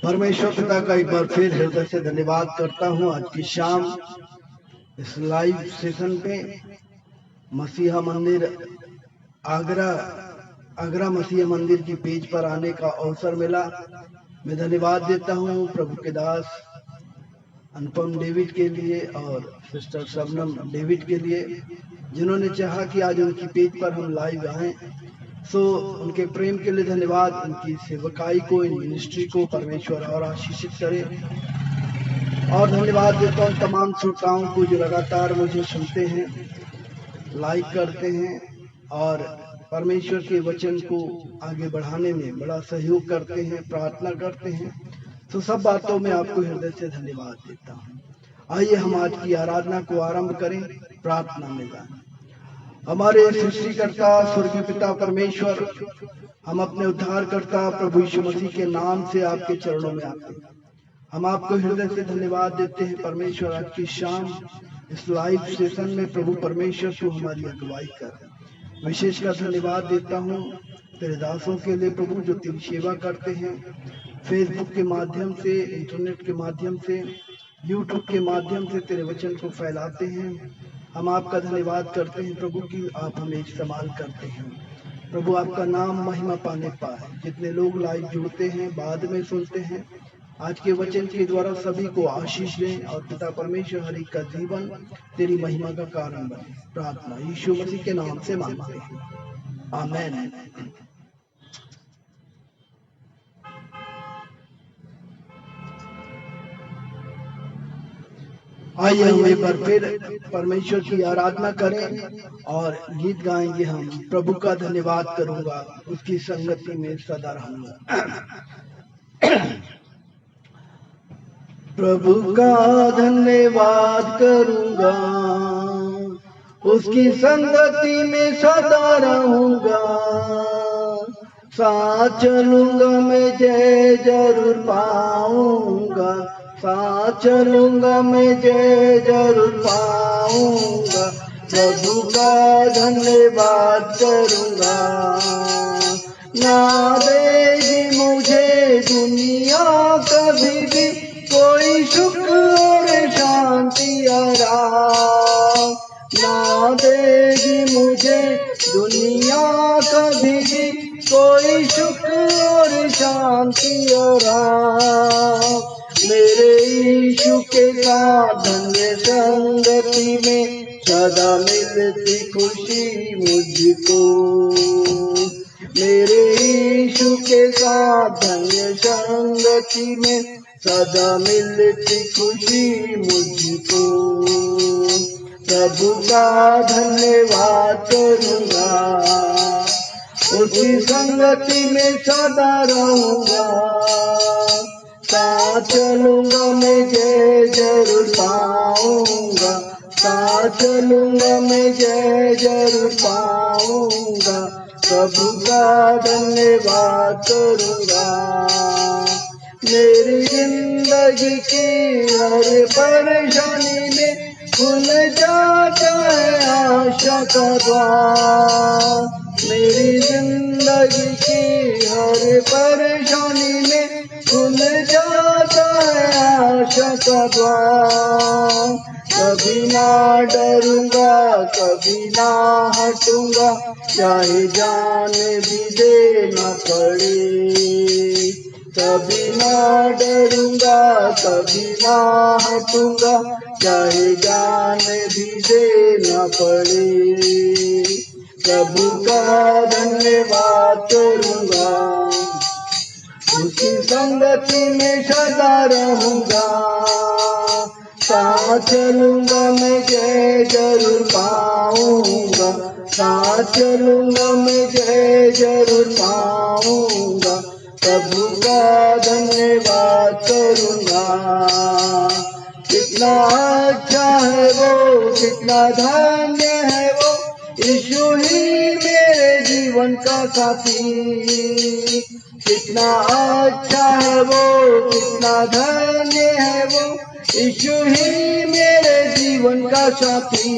परमेश्वर पिता का एक बार फिर हृदय से धन्यवाद करता हूँ। आज की शाम इस लाइव सेशन पे मसीहा मंदिर आगरा मसीहा मंदिर की पेज पर आने का अवसर मिला। मैं धन्यवाद देता हूँ प्रभु के दास अनुपम डेविड के लिए और सिस्टर शबनम डेविड के लिए, जिन्होंने चाहा कि आज उनकी पेज पर हम लाइव आएं। सो उनके प्रेम के लिए धन्यवाद। उनकी सेवकाई को, इन मिनिस्ट्री को परमेश्वर और आशीषित करे। और धन्यवाद देता हूँ तमाम श्रोताओं को जो लगातार मुझे सुनते हैं, लाइक करते हैं और परमेश्वर के वचन को आगे बढ़ाने में बड़ा सहयोग करते हैं, प्रार्थना करते हैं। तो सब बातों में आपको हृदय से धन्यवाद देता हूँ। आइए हम आज की आराधना को आरंभ करें, प्रार्थना में जाएं। हमारे सृष्टिकर्ता स्वर्गीय पिता परमेश्वर, हम अपने उद्धारकर्ता प्रभु यीशु मसीह के नाम से आपके चरणों में आते हैं। हम आपको हृदय से धन्यवाद देते हैं परमेश्वर। आज की शाम इस लाइव सेशन में प्रभु परमेश्वर को हमारी अगुवाई कर विशेषकर धन्यवाद देता हूँ तेरे दासों के लिए प्रभु, जो तेरी सेवा करते हैं, फेसबुक के माध्यम से, इंटरनेट के माध्यम से, यूट्यूब के माध्यम से तेरे वचन को फैलाते हैं। हम आपका धन्यवाद करते हैं प्रभु कि आप हमें इस्तेमाल करते हैं। प्रभु आपका नाम महिमा पाने पाए। जितने लोग लाइव जुड़ते हैं, बाद में सुनते हैं, आज के वचन के द्वारा सभी को आशीष दें और पिता परमेश्वर हर एक का जीवन तेरी महिमा का कारण बने। प्रार्थना यीशु मसीह के नाम से मांगते हैं, आमीन। आइए हम एक बार फिर परमेश्वर की आराधना करें और गीत गाएंगे। हम प्रभु का धन्यवाद करूंगा, उसकी संगति में सदा रहूंगा। प्रभु का धन्यवाद करूंगा, उसकी संगति में सदा रहूंगा। साथ चलूंगा मैं, जय जरूर पाऊंगा। साथ चलूंगा मैं, जय जरूर पाऊंगा। प्रभु का धन्यवाद करूंगा। ना देगी मुझे दुनिया कभी भी कोई सुख और शांति आराम। ना देगी मुझे दुनिया कभी भी कोई सुख और शांति आराम। मेरे यीशु के साथ धन्य संगति में सदा मिलती खुशी मुझको। मेरे यीशु के साथ धन्य संगति में सदा मिलती खुशी मुझको। प्रभु का धन्यवाद करूंगा, उसकी संगति में सदा रहूंगा। साथ चलूंगा मैं, जय जरूर पाऊंगा। साथ चलूंगा मैं, जय जरूर पाऊंगा। प्रभु का धन्यवाद करूंगा। मेरी जिंदगी की हर परेशानी में खुल जाता है आशा का द्वार। मेरी जिंदगी की हर परेशानी में खुल जाता है आशा का द्वार। कभी ना डरूंगा, कभी ना हटूंगा, चाहे जान भी देना पड़े। कभी ना डरूंगा, कभी ना हटूंगा, चाहे जान भी देना पड़े। प्रभु का धन्यवाद करूंगा, उसकी संगति में सदा रहूंगा। साथ चलूंगा मैं, जय जरूर पाऊंगा। साथ चलूंगा मैं, जय जरूर पाऊंगा। प्रभु का धन्यवाद करूंगा। कितना अच्छा है वो, कितना धन्य है वो, यीशु ही मेरे जीवन का साथी। कितना अच्छा है वो, कितना धन्य है वो, यीशु ही मेरे जीवन का साथी।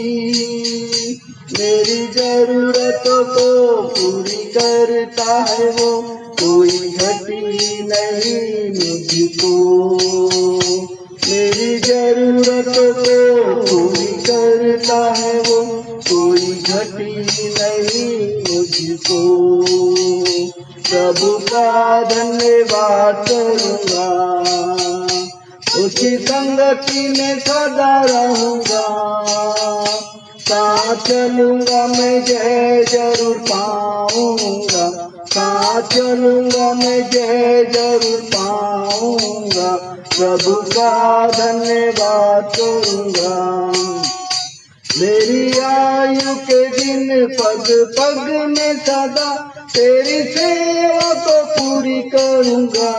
मेरी जरूरतों को पूरी करता है वो, कोई घटी नहीं मुझको। मेरी जरूरतों को पूरी करता है वो, कोई घटी नहीं मुझको। प्रभु का धन्यवाद करूंगा, उसकी संगति में सदा रहूंगा। साथ चलूंगा मैं जय जरूर पाऊंगा, साथ चलूंगा मैं जय जरूर पाऊंगा। प्रभु का धन्यवाद करूंगा। मेरी आयु के दिन पग पग में सदा तेरी सेवा को पूरी करूंगा।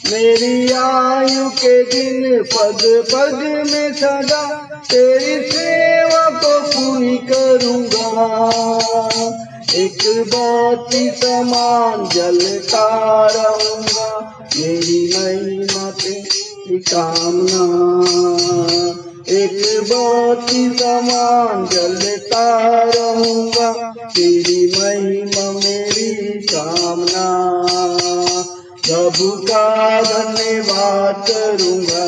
मेरी आयु के दिन पग पग में सदा तेरी सेवा को पूरी करूंगा। एक बाती समान जलता रहूंगा, मेरी महिमा तेरी कामना। एक बाती समान जलता रहूंगा, तेरी महिमा मेरी कामना। प्रभु का धन्यवाद करूंगा,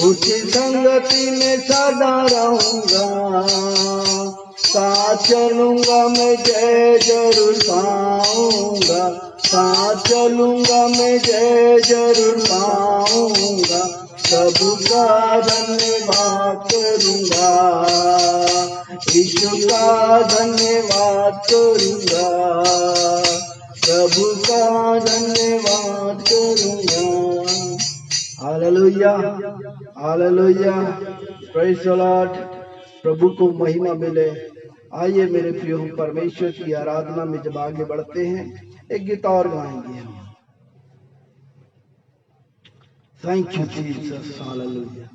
उसकी संगति में सदा रहूंगा। साथ चलूंगा मैं जय जरूर पाऊंगा, साथ चलूंगा मैं जय जरूर पाऊंगा। प्रभु का धन्यवाद करूंगा, यीशु का धन्यवाद करूंगा, प्रभु का धन्यवाद करूंगा। Hallelujah, hallelujah, praise the Lord. प्रभु को महिमा मिले। आइए मेरे प्रियो, परमेश्वर की आराधना में जब आगे बढ़ते हैं, एक गीत और गाएंगे हम। Thank you Jesus, hallelujah.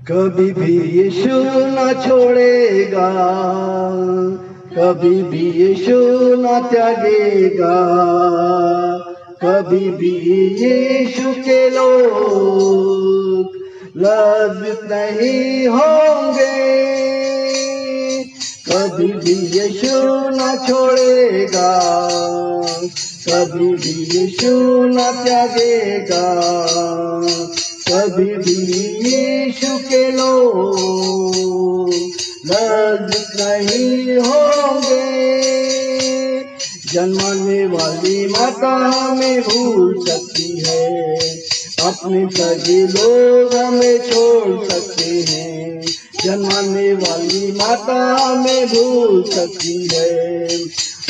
कभी भी यीशु न छोड़ेगा, कभी भी यीशु न त्यागेगा। कभी भी यीशु के लोग लज्जित नहीं होंगे। कभी भी यीशु न छोड़ेगा, कभी भी यीशु न त्यागेगा। कभी भी यीशु के लोग लज्जित नहीं होंगे। जन्माने वाली माता हमें भूल सकती है, अपने सगे लोग हमें छोड़ सकते हैं। जन्माने वाली माता हमें भूल सकती है,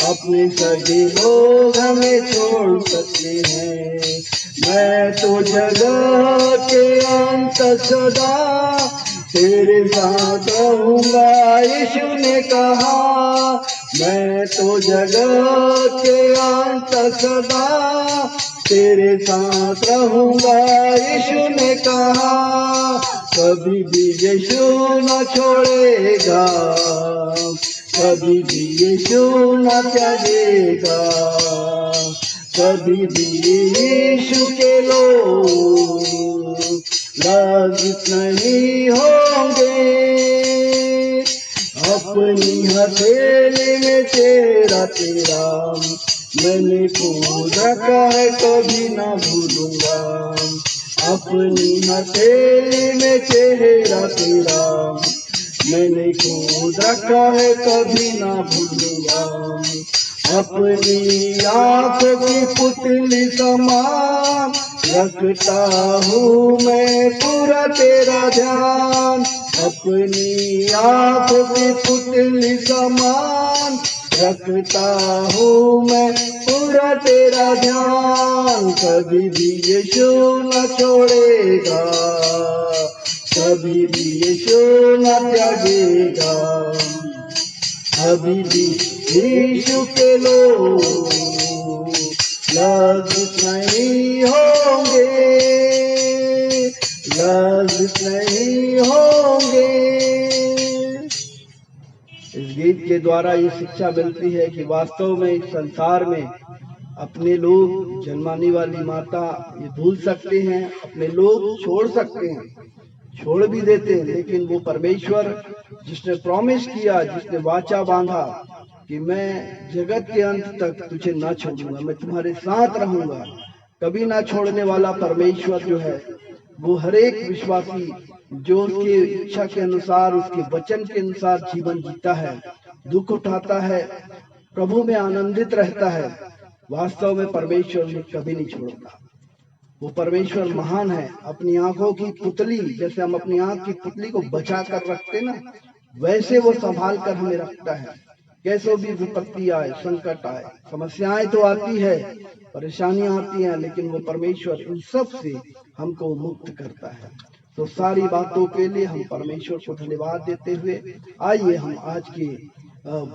अपने सगे लोग हमें छोड़ सकते हैं। मैं तो जगत के अंत सदा तेरे साथ रहूंगा, यीशु ने कहा। मैं तो जगत के अंत सदा तेरे साथ रहूंगा, यीशु ने कहा। कभी भी यीशु न छोड़ेगा, कभी भी यीशु न त्यागेगा। कभी भी यीशु के लोग लज्जित नहीं होंगे। अपनी हथेली में तेरा तेरा मैंने खोद रखा है, कभी ना भूलूंगा। अपनी हथेली में तेरा तेरा मैंने खोद रखा है, कभी ना भूलूंगा। अपनी आंखों की पुतली समान रखता हूँ मैं पूरा तेरा ध्यान। अपनी आंखों की पुतली समान रखता हूँ मैं पूरा तेरा ध्यान। कभी भी यीशु न छोड़ेगा, कभी भी यीशु न त्यागेगा। कभी भी यीशु के लोग लज्जित नहीं होंगे, लज्जित नहीं होंगे। इस गीत के द्वारा ये शिक्षा मिलती है कि वास्तव में इस संसार में अपने लोग, जन्माने वाली माता ये भूल सकते हैं, अपने लोग छोड़ सकते हैं, छोड़ भी देते हैं, लेकिन वो परमेश्वर जिसने प्रॉमिस किया, जिसने वाचा बांधा कि मैं जगत के अंत तक तुझे ना छोड़ूंगा, मैं तुम्हारे साथ रहूंगा, कभी ना छोड़ने वाला परमेश्वर जो है वो हर एक विश्वासी जो उसकी इच्छा के अनुसार, उसके वचन के अनुसार जीवन जीता है, दुख उठाता है, प्रभु में आनंदित रहता है, वास्तव में परमेश्वर ने कभी नहीं छोड़ता। वो परमेश्वर महान है। अपनी आंखों की पुतली, जैसे हम अपनी आंख की पुतली को बचा कर रखते ना, वैसे वो संभाल कर हमें रखता है। कैसो भी विपत्ति आए, संकट आए, समस्याएं तो आती है, परेशानियां आती हैं, लेकिन वो परमेश्वर इन सब से हमको मुक्त करता है। तो सारी बातों के लिए हम परमेश्वर को धन्यवाद देते हुए आइए हम आज के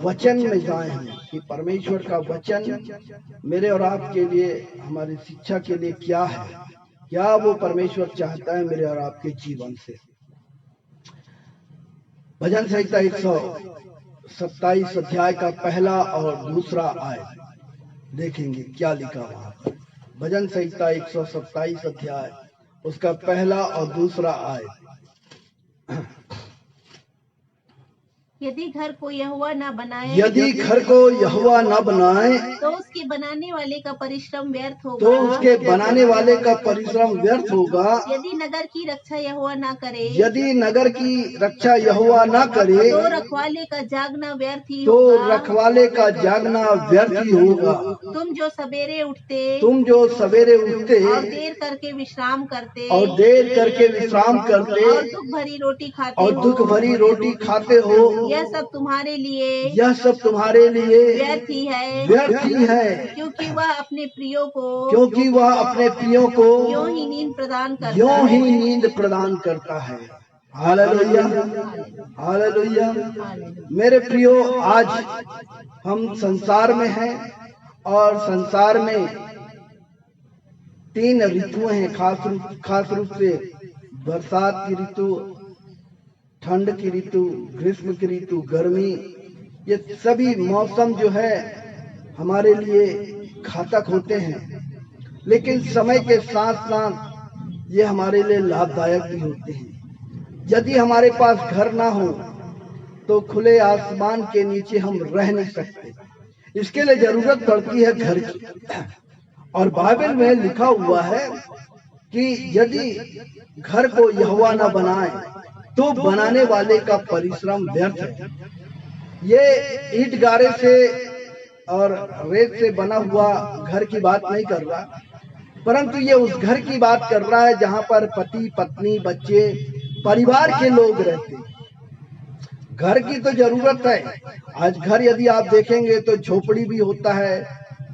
वचन में जाए हैं कि परमेश्वर का वचन मेरे और आपके लिए, हमारी शिक्षा के लिए क्या है, क्या वो परमेश्वर चाहता है मेरे और आपके जीवन से। भजन संहिता 127 अध्याय का पहला और दूसरा आयत देखेंगे क्या लिखा वहां पर। भजन संहिता 127 अध्याय उसका पहला और दूसरा आयत। यदि घर को यहोवा न बनाए, यदि घर को यहोवा न बनाए, तो उसके बनाने वाले का परिश्रम व्यर्थ होगा, तो उसके बनाने वाले का परिश्रम व्यर्थ होगा। यदि नगर की रक्षा यहोवा न करे, यदि नगर की रक्षा यहोवा न करे, तो रखवाले का जागना व्यर्थ ही तो होगा। रखवाले का जागना व्यर्थ ही होगा। तुम जो सवेरे उठते, तुम जो सवेरे उठते और देर करके विश्राम करते, और देर करके विश्राम करते, और दुख भरी रोटी खाते और हो, दुख भरी रोटी खाते हो, यह सब तुम्हारे लिए, यह सब तुम्हारे लिए व्यर्थ ही है, व्यर्थ ही है, क्योंकि वह अपने प्रियो को, क्योंकि वह अपने प्रियो को यों ही नींद प्रदान करता यों है। ही नींद प्रदान करता है। Hallelujah, hallelujah. मेरे प्रियो, आज हम संसार में हैं और संसार में 3 ऋतुएं हैं, खास रूप से बरसात की ऋतु, ठंड की ऋतु, ग्रीष्म की ऋतु, गर्मी। ये सभी मौसम जो है हमारे लिए घातक होते हैं, लेकिन समय के साथ साथ ये हमारे लिए लाभदायक भी होते हैं। यदि हमारे पास घर ना हो तो खुले आसमान के नीचे हम रह नहीं सकते, इसके लिए जरूरत पड़ती है घर की। और बाइबल में लिखा हुआ है कि यदि घर को यहोवा ना बनाए तो बनाने वाले का परिश्रम व्यर्थ है। ये ईंट गारे से और रेत से बना हुआ घर की बात नहीं कर रहा, परंतु ये उस घर की बात कर रहा है जहां पर पति, पत्नी, बच्चे, परिवार के लोग रहते हैं। घर की तो जरूरत है। आज घर यदि आप देखेंगे तो झोपड़ी भी होता है,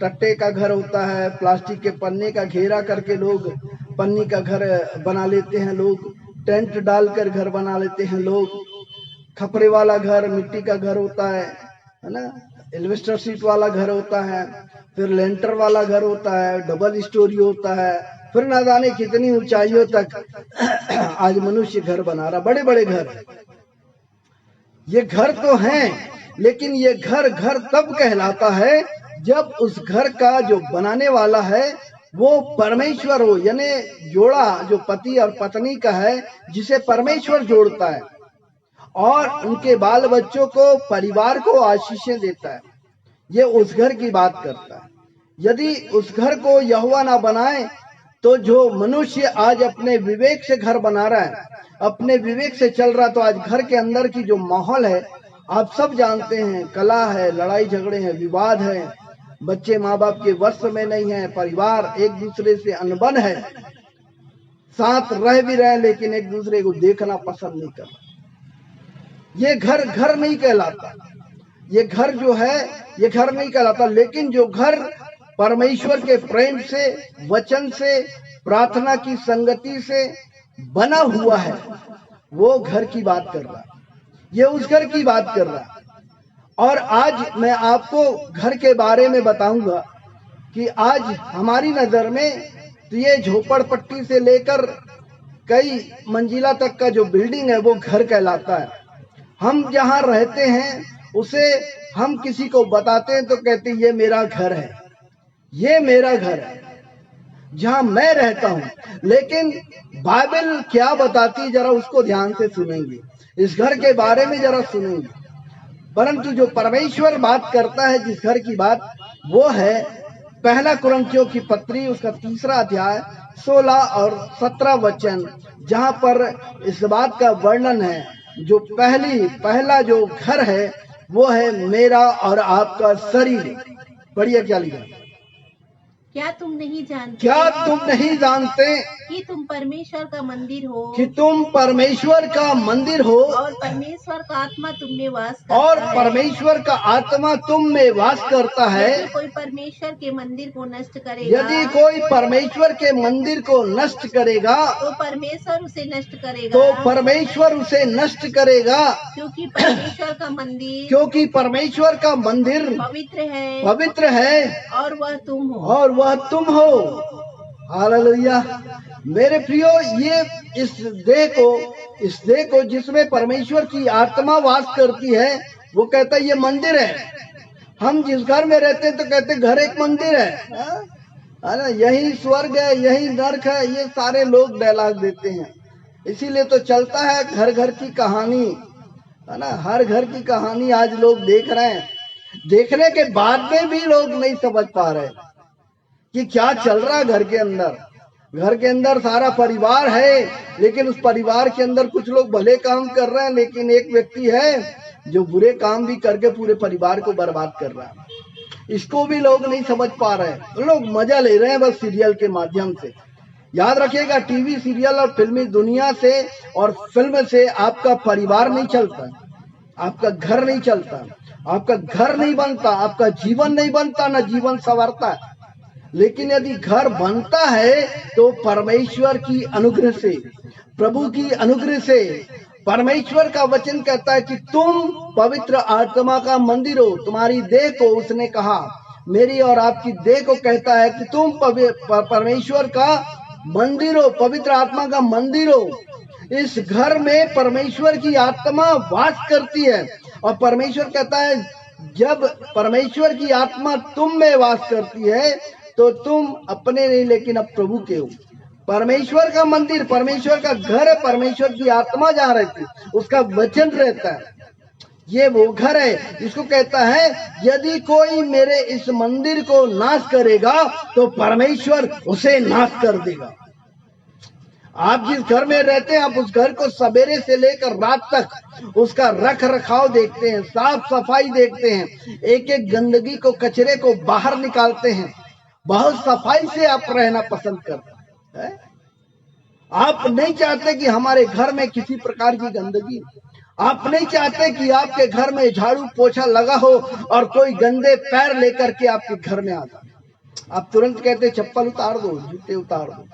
टट्टे का घर होता है, प्लास्टिक के पन्ने का घेरा करके लोग पन्नी का घर बना लेते हैं, लोग टेंट डालकर घर बना लेते हैं, लोग खपरे वाला घर, मिट्टी का घर होता है ना, एल्वेस्टर शीट वाला घर होता है, फिर लेंटर वाला घर होता है, डबल स्टोरी होता है, फिर ना जाने कितनी ऊंचाइयों तक आज मनुष्य घर बना रहा, बड़े बड़े घर। ये घर तो हैं, लेकिन ये घर घर तब कहलाता है जब उस घर का जो बनाने वाला है वो परमेश्वर हो, यानी जोड़ा जो पति और पत्नी का है, जिसे परमेश्वर जोड़ता है और उनके बाल बच्चों को, परिवार को आशीषें देता है। ये उस घर की बात करता है। यदि उस घर को यहोवा ना बनाए तो जो मनुष्य आज अपने विवेक से घर बना रहा है, अपने विवेक से चल रहा, तो आज घर के अंदर की जो माहौल है आप सब जानते हैं, कला है, लड़ाई झगड़े हैं, विवाद है, बच्चे माँ बाप के वश में नहीं है, परिवार एक दूसरे से अनबन है, साथ रह भी रहे लेकिन एक दूसरे को देखना पसंद नहीं करता। ये घर घर नहीं कहलाता, ये घर जो है ये घर नहीं कहलाता। लेकिन जो घर परमेश्वर के प्रेम से, वचन से, प्रार्थना की संगति से बना हुआ है, वो घर की बात कर रहा है, ये उस घर की बात कर रहा है। और आज मैं आपको घर के बारे में बताऊंगा कि आज हमारी नजर में तो ये झोपड़पट्टी से लेकर कई मंजिला तक का जो बिल्डिंग है वो घर कहलाता है। हम जहाँ रहते हैं उसे हम किसी को बताते हैं तो कहते हैं ये मेरा घर है, ये मेरा घर है। जहां मैं रहता हूं। लेकिन बाइबल क्या बताती जरा उसको ध्यान से सुनेंगे, इस घर के बारे में जरा सुनेंगे। परंतु जो परमेश्वर बात करता है जिस घर की बात, वो है पहला कुरिन्थियों की पत्री उसका 3 अध्याय 16 और 17 वचन, जहां पर इस बात का वर्णन है। जो पहला जो घर है वो है मेरा और आपका शरीर। बढ़िया, क्या लिखा? क्या तुम नहीं जानते क्या तुम नहीं जानते कि तुम परमेश्वर का मंदिर हो कि तुम परमेश्वर का मंदिर हो और परमेश्वर का आत्मा तुम में वास करता और है। परमेश्वर का आत्मा तुम में वास करता है। यदि कोई परमेश्वर के मंदिर को नष्ट करेगा, यदि कोई परमेश्वर के मंदिर को नष्ट करेगा तो परमेश्वर उसे नष्ट करेगा, तो परमेश्वर उसे नष्ट करेगा, क्योंकि परमेश्वर का मंदिर क्योंकि परमेश्वर का मंदिर पवित्र है और वह तुम हो। और वह तुम हो। हालेलुया। मेरे प्रियो, ये इस देह को जिसमें परमेश्वर की आत्मा वास करती है, वो कहता है ये मंदिर है। हम जिस घर में रहते हैं तो कहते हैं घर एक मंदिर है ना, यही स्वर्ग है, यही नरक है, ये सारे लोग डायलॉग देते हैं। इसीलिए तो चलता है घर घर की कहानी, है ना। हर घर की कहानी आज लोग देख रहे हैं। देखने के बाद में भी लोग नहीं समझ पा रहे कि क्या चल रहा है घर के अंदर। घर के अंदर सारा परिवार है, लेकिन उस परिवार के अंदर कुछ लोग भले काम कर रहे हैं, लेकिन एक व्यक्ति है जो बुरे काम भी करके पूरे परिवार को बर्बाद कर रहा है। इसको भी लोग नहीं समझ पा रहे हैं। लोग मजा ले रहे हैं बस सीरियल के माध्यम से। याद रखिएगा, टीवी सीरियल और फिल्मी दुनिया से और फिल्म से आपका परिवार नहीं चलता, आपका घर नहीं चलता, आपका घर नहीं बनता, आपका जीवन नहीं बनता, ना जीवन संवरता है। लेकिन यदि घर बनता है तो परमेश्वर की अनुग्रह से, प्रभु की अनुग्रह से। परमेश्वर का वचन कहता है कि तुम पवित्र आत्मा का मंदिर हो। तुम्हारी देह को, उसने कहा, मेरी और आपकी देह को कहता है कि तुम परमेश्वर का मंदिर हो, पवित्र आत्मा का मंदिर हो। इस घर में परमेश्वर की आत्मा वास करती है। और परमेश्वर कहता है जब परमेश्वर की आत्मा तुम में वास करती है तो तुम अपने नहीं लेकिन अब प्रभु के हो। परमेश्वर का मंदिर, परमेश्वर का घर है, परमेश्वर की आत्मा जहाँ रहती है उसका वचन रहता है। ये वो घर है जिसको कहता है यदि कोई मेरे इस मंदिर को नाश करेगा तो परमेश्वर उसे नाश कर देगा। आप जिस घर में रहते हैं, आप उस घर को सवेरे से लेकर रात तक उसका रख रखाव देखते हैं, साफ सफाई देखते हैं, एक एक गंदगी को, कचरे को बाहर निकालते हैं। बहुत सफाई से आप रहना पसंद करते हैं। आप नहीं चाहते कि हमारे घर में किसी प्रकार की गंदगी, आप नहीं चाहते कि आपके घर में झाड़ू पोछा लगा हो और कोई गंदे पैर लेकर के आपके घर में आ जाए। आप तुरंत कहते चप्पल उतार दो, जूते उतार दो।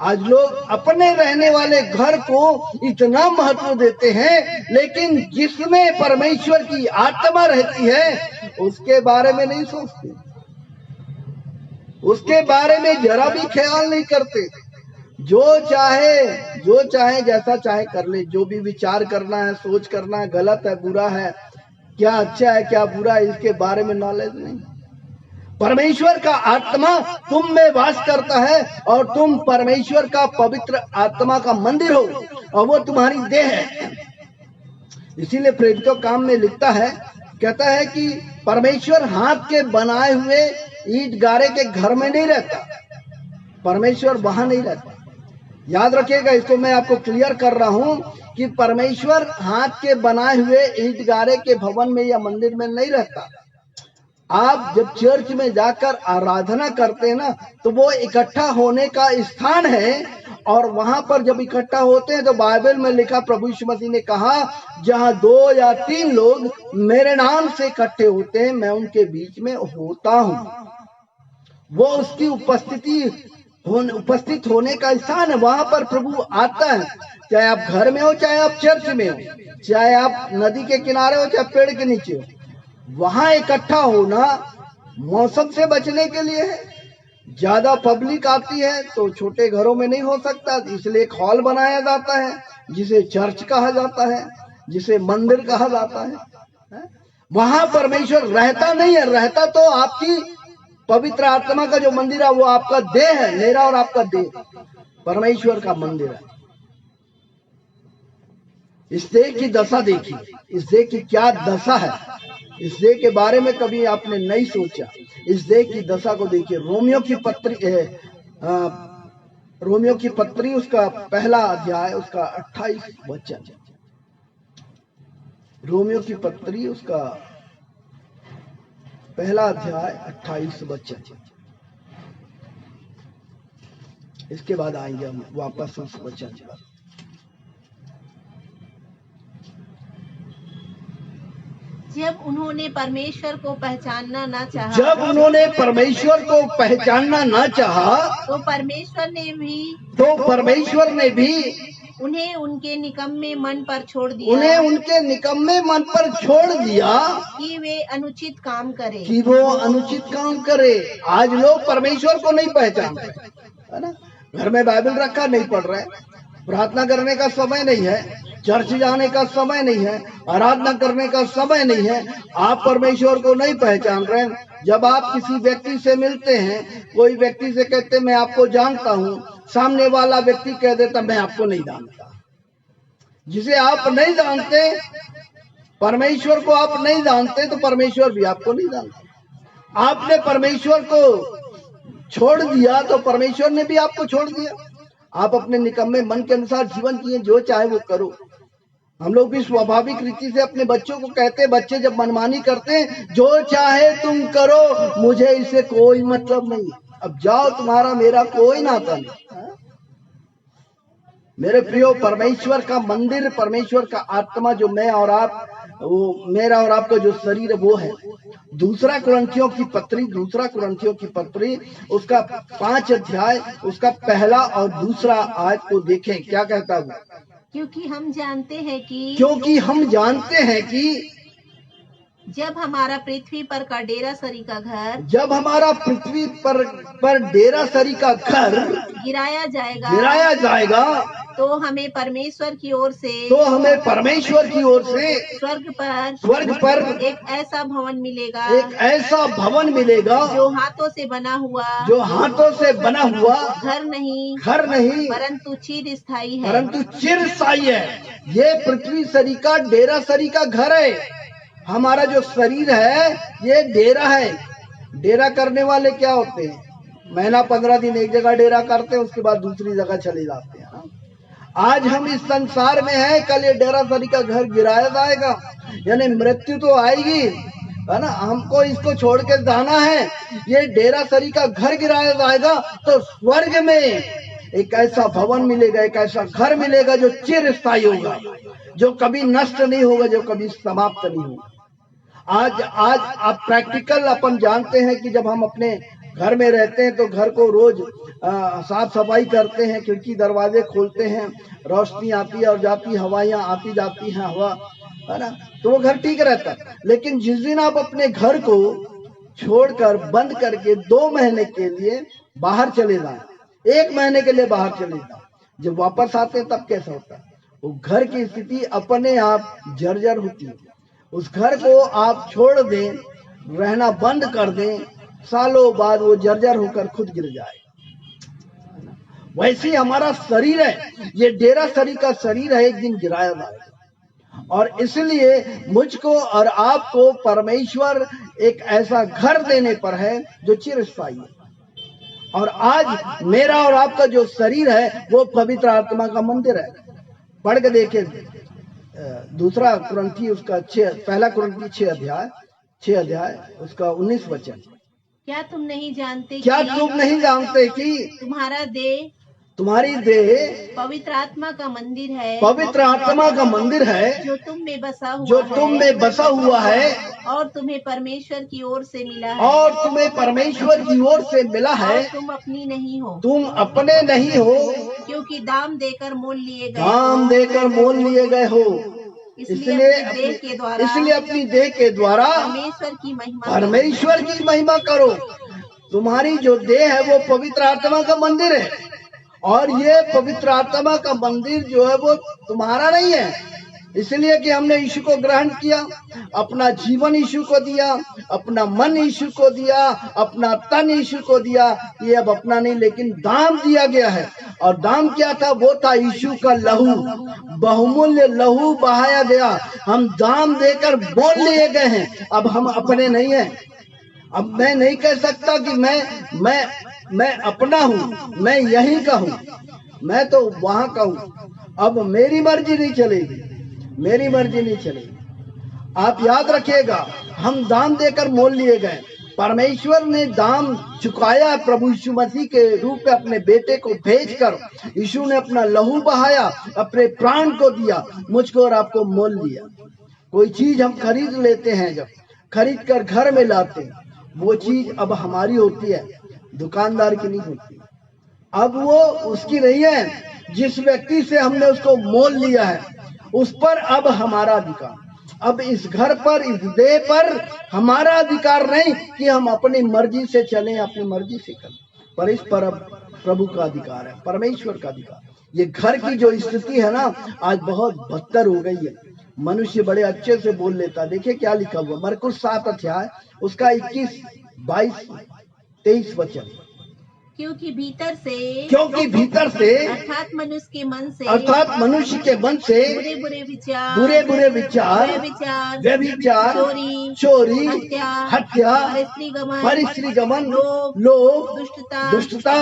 आज लोग अपने रहने वाले घर को इतना महत्व देते हैं, लेकिन जिसमें परमेश्वर की आत्मा रहती है उसके बारे में नहीं सोचते, उसके बारे में जरा भी ख्याल नहीं करते। जो चाहे जैसा चाहे कर ले, जो भी विचार करना है, सोच करना है, गलत है, बुरा है, क्या अच्छा है, क्या बुरा है, इसके बारे में नॉलेज नहीं। परमेश्वर का आत्मा तुम में वास करता है और तुम परमेश्वर का पवित्र आत्मा का मंदिर हो और वो तुम्हारी देह है। इसीलिए प्रेरितों काम में लिखता है, कहता है कि परमेश्वर हाथ के बनाए हुए ईंट गारे के घर में नहीं रहता, परमेश्वर वहां नहीं रहता। याद रखिएगा, इसको मैं आपको क्लियर कर रहा हूं कि परमेश्वर हाथ के बनाए हुए ईंट गारे के भवन में या मंदिर में नहीं रहता। आप जब चर्च में जाकर आराधना करते हैं ना, तो वो इकट्ठा होने का स्थान है। और वहां पर जब इकट्ठा होते हैं तो बाइबल में लिखा, प्रभु यीशु मसीह ने कहा, जहां 2 या 3 लोग मेरे नाम से इकट्ठे होते हैं, मैं उनके बीच में होता हूं। वो उसकी उपस्थित होने का स्थान है। वहां पर प्रभु आता है, चाहे आप घर में हो, चाहे आप चर्च में हो, चाहे आप नदी के किनारे हो, चाहे पेड़ के नीचे हो। वहां इकट्ठा होना मौसम से बचने के लिए है। ज्यादा पब्लिक आती है तो छोटे घरों में नहीं हो सकता, इसलिए एक हॉल बनाया जाता है जिसे चर्च कहा जाता है, जिसे मंदिर कहा जाता है। वहां परमेश्वर रहता नहीं है, रहता तो आपकी पवित्र आत्मा का जो मंदिर है वो आपका देह है, मेरा और आपका देह परमेश्वर का मंदिर है। इस देह की दशा देखिए, इस देह की क्या दशा है, इस देह के बारे में कभी आपने नहीं सोचा। इस देह की दशा को देखिए। रोमियो की पत्री उसका पहला अध्याय उसका 28 वचन। रोमियो की पत्री उसका पहला अध्याय 28 वचन। इसके बाद आएंगे हम वापस उस वचन पर। जब उन्होंने परमेश्वर को पहचानना न चाहा, जब उन्होंने परमेश्वर को पहचानना न चाहा, तो परमेश्वर ने भी उन्हें उनके निकम्मे मन पर छोड़ दिया, उन्हें उनके निकम्मे मन पर छोड़ दिया कि वे अनुचित काम करे, कि वो अनुचित काम करे। आज लोग परमेश्वर को नहीं पहचान रहे, है ना। घर में बाइबल रखा नहीं पढ़ रहे, प्रार्थना करने का समय नहीं है, चर्च जाने का समय नहीं है, आराधना करने का समय नहीं है। आप परमेश्वर को नहीं पहचान रहे। जब आप किसी व्यक्ति से मिलते हैं, कोई व्यक्ति से कहते मैं आपको जानता हूँ, सामने वाला व्यक्ति कह देता मैं आपको नहीं जानता। जिसे आप नहीं जानते, परमेश्वर को आप नहीं जानते, तो परमेश्वर भी आपको नहीं जानता। आपने परमेश्वर को छोड़ दिया तो परमेश्वर ने भी आपको छोड़ दिया। आप अपने निकम्मे मन के अनुसार जीवन जिए, जो चाहे वो करो। हम लोग भी स्वाभाविक रीति से अपने बच्चों को कहते हैं, बच्चे जब मनमानी करते हैं, जो चाहे तुम करो, मुझे इससे कोई मतलब नहीं, अब जाओ, तुम्हारा मेरा कोई नाता नहीं। मेरे प्रियो, परमेश्वर का मंदिर, परमेश्वर का आत्मा जो मैं और आप, वो मेरा और आपका जो शरीर है वो है। दूसरा कुरिन्थियों की पत्री उसका 5 अध्याय उसका पहला और दूसरा आयत को देखें, क्या कहता है। क्योंकि हम जानते हैं कि जब हमारा पृथ्वी पर का डेरा सरी का घर, जब हमारा पृथ्वी पर डेरा सरी का घर गिराया जाएगा, तो हमें परमेश्वर की ओर से स्वर्ग पर एक ऐसा भवन मिलेगा, जो हाथों से बना हुआ घर नहीं परंतु चिरस्थायी है। ये पृथ्वी सरी का डेरा सरी का घर है। हमारा जो शरीर है ये डेरा है। डेरा करने वाले क्या होते हैं, महीना 15 दिन एक जगह डेरा करते हैं, उसके बाद दूसरी जगह चले जाते हैं। आज हम इस संसार में हैं, कल ये डेरा सरी का घर गिराया जाएगा, यानी मृत्यु तो आएगी, है ना। हमको इसको छोड़ के जाना है, ये डेरा सरी का घर गिराया जाएगा, तो स्वर्ग में एक ऐसा भवन मिलेगा, एक ऐसा घर मिलेगा जो चिरस्थायी होगा, जो कभी नष्ट नहीं होगा, जो कभी समाप्त नहीं होगा। आज आप प्रैक्टिकल अपन जानते हैं कि जब हम अपने घर में रहते हैं तो घर को रोज साफ सफाई करते हैं, खिड़की दरवाजे खोलते हैं, रोशनी आती है और जाती, हवाइयाँ आती जाती हैं, हवा, है ना, तो वो घर ठीक रहता है। लेकिन जिस दिन आप अपने घर को छोड़कर बंद करके 2 महीने के लिए बाहर चले जाएं, 1 महीने के लिए बाहर चले जाएं, जब वापस आते हैं तब कैसा होता है, वो घर की स्थिति अपने आप जर्जर होती है। उस घर को आप छोड़ दें, रहना बंद कर दें, सालों बाद वो जर्जर होकर खुद गिर जाएगा। वैसे ही हमारा शरीर है, ये डेरा सरी का शरीर है, एक दिन गिराया जाएगा। और इसलिए मुझको और आपको परमेश्वर एक ऐसा घर देने पर है जो चिरस्थायी है। और आज मेरा और आपका जो शरीर है वो पवित्र आत्मा का मंदिर है। पढ़ के देखे दूसरा कुरिन्थी उसका 1 कुरिन्थी 6 अध्याय उसका 19 वचन। क्या तुम नहीं जानते कि तुम्हारी देह पवित्र आत्मा का मंदिर है, जो तुम में बसा हुआ है, और तुम्हें परमेश्वर की ओर से मिला है, तुम अपने नहीं हो, क्योंकि दाम देकर मोल लिए गए हो। इसलिए अपनी देह के द्वारा परमेश्वर की महिमा करो। तुम्हारी जो देह है वो पवित्र आत्मा का मंदिर है, और ये पवित्र आत्मा का मंदिर जो है वो तुम्हारा नहीं है, इसलिए कि हमने यीशु को ग्रहण किया, अपना जीवन यीशु को दिया, अपना मन यीशु को दिया, अपना तन यीशु को दिया। ये अब अपना नहीं, लेकिन दाम दिया गया है। और दाम क्या था? वो था यीशु का लहू, बहुमूल्य लहू बहाया गया। हम दाम देकर मोल लिए गए हैं। अब हम अपने नहीं हैं। अब मैं नहीं कह सकता कि मैं अपना हूँ, मैं यहीं का हूँ, मैं तो वहां का हूँ। अब मेरी मर्जी नहीं चलेगी, मेरी मर्जी नहीं चलेगी। आप याद रखिएगा, हम दाम देकर मोल लिए गए। परमेश्वर ने दाम चुकाया प्रभु यीशु मसीह के रूप में अपने बेटे को भेजकर। यीशु ने अपना लहू बहाया, अपने प्राण को दिया, मुझको और आपको मोल दिया। कोई चीज हम खरीद लेते हैं, जब खरीद कर घर में लाते हैं, वो चीज अब हमारी होती है, दुकानदार की नहीं होती। अब वो उसकी नहीं है। जिस व्यक्ति से हमने उसको मोल लिया है, उस पर अब हमारा अधिकार। अब इस घर पर, इस देह पर हमारा अधिकार नहीं कि हम अपनी मर्जी से चलें, अपनी मर्जी से करें, पर इस पर अब प्रभु का अधिकार है, परमेश्वर का अधिकार। ये घर की जो स्थिति है ना, आज बहुत बदतर हो गई है। मनुष्य बड़े अच्छे से बोल लेता। देखिए क्या लिखा हुआ, मरकुस 7 अध्याय उसका 21, 22, 23 वचन। क्योंकि भीतर से अर्थात मनुष्य के मन से बुरे बुरे विचार, व्यभिचार, चोरी, हत्या, परस्त्री गमन, लोभ, दुष्टता,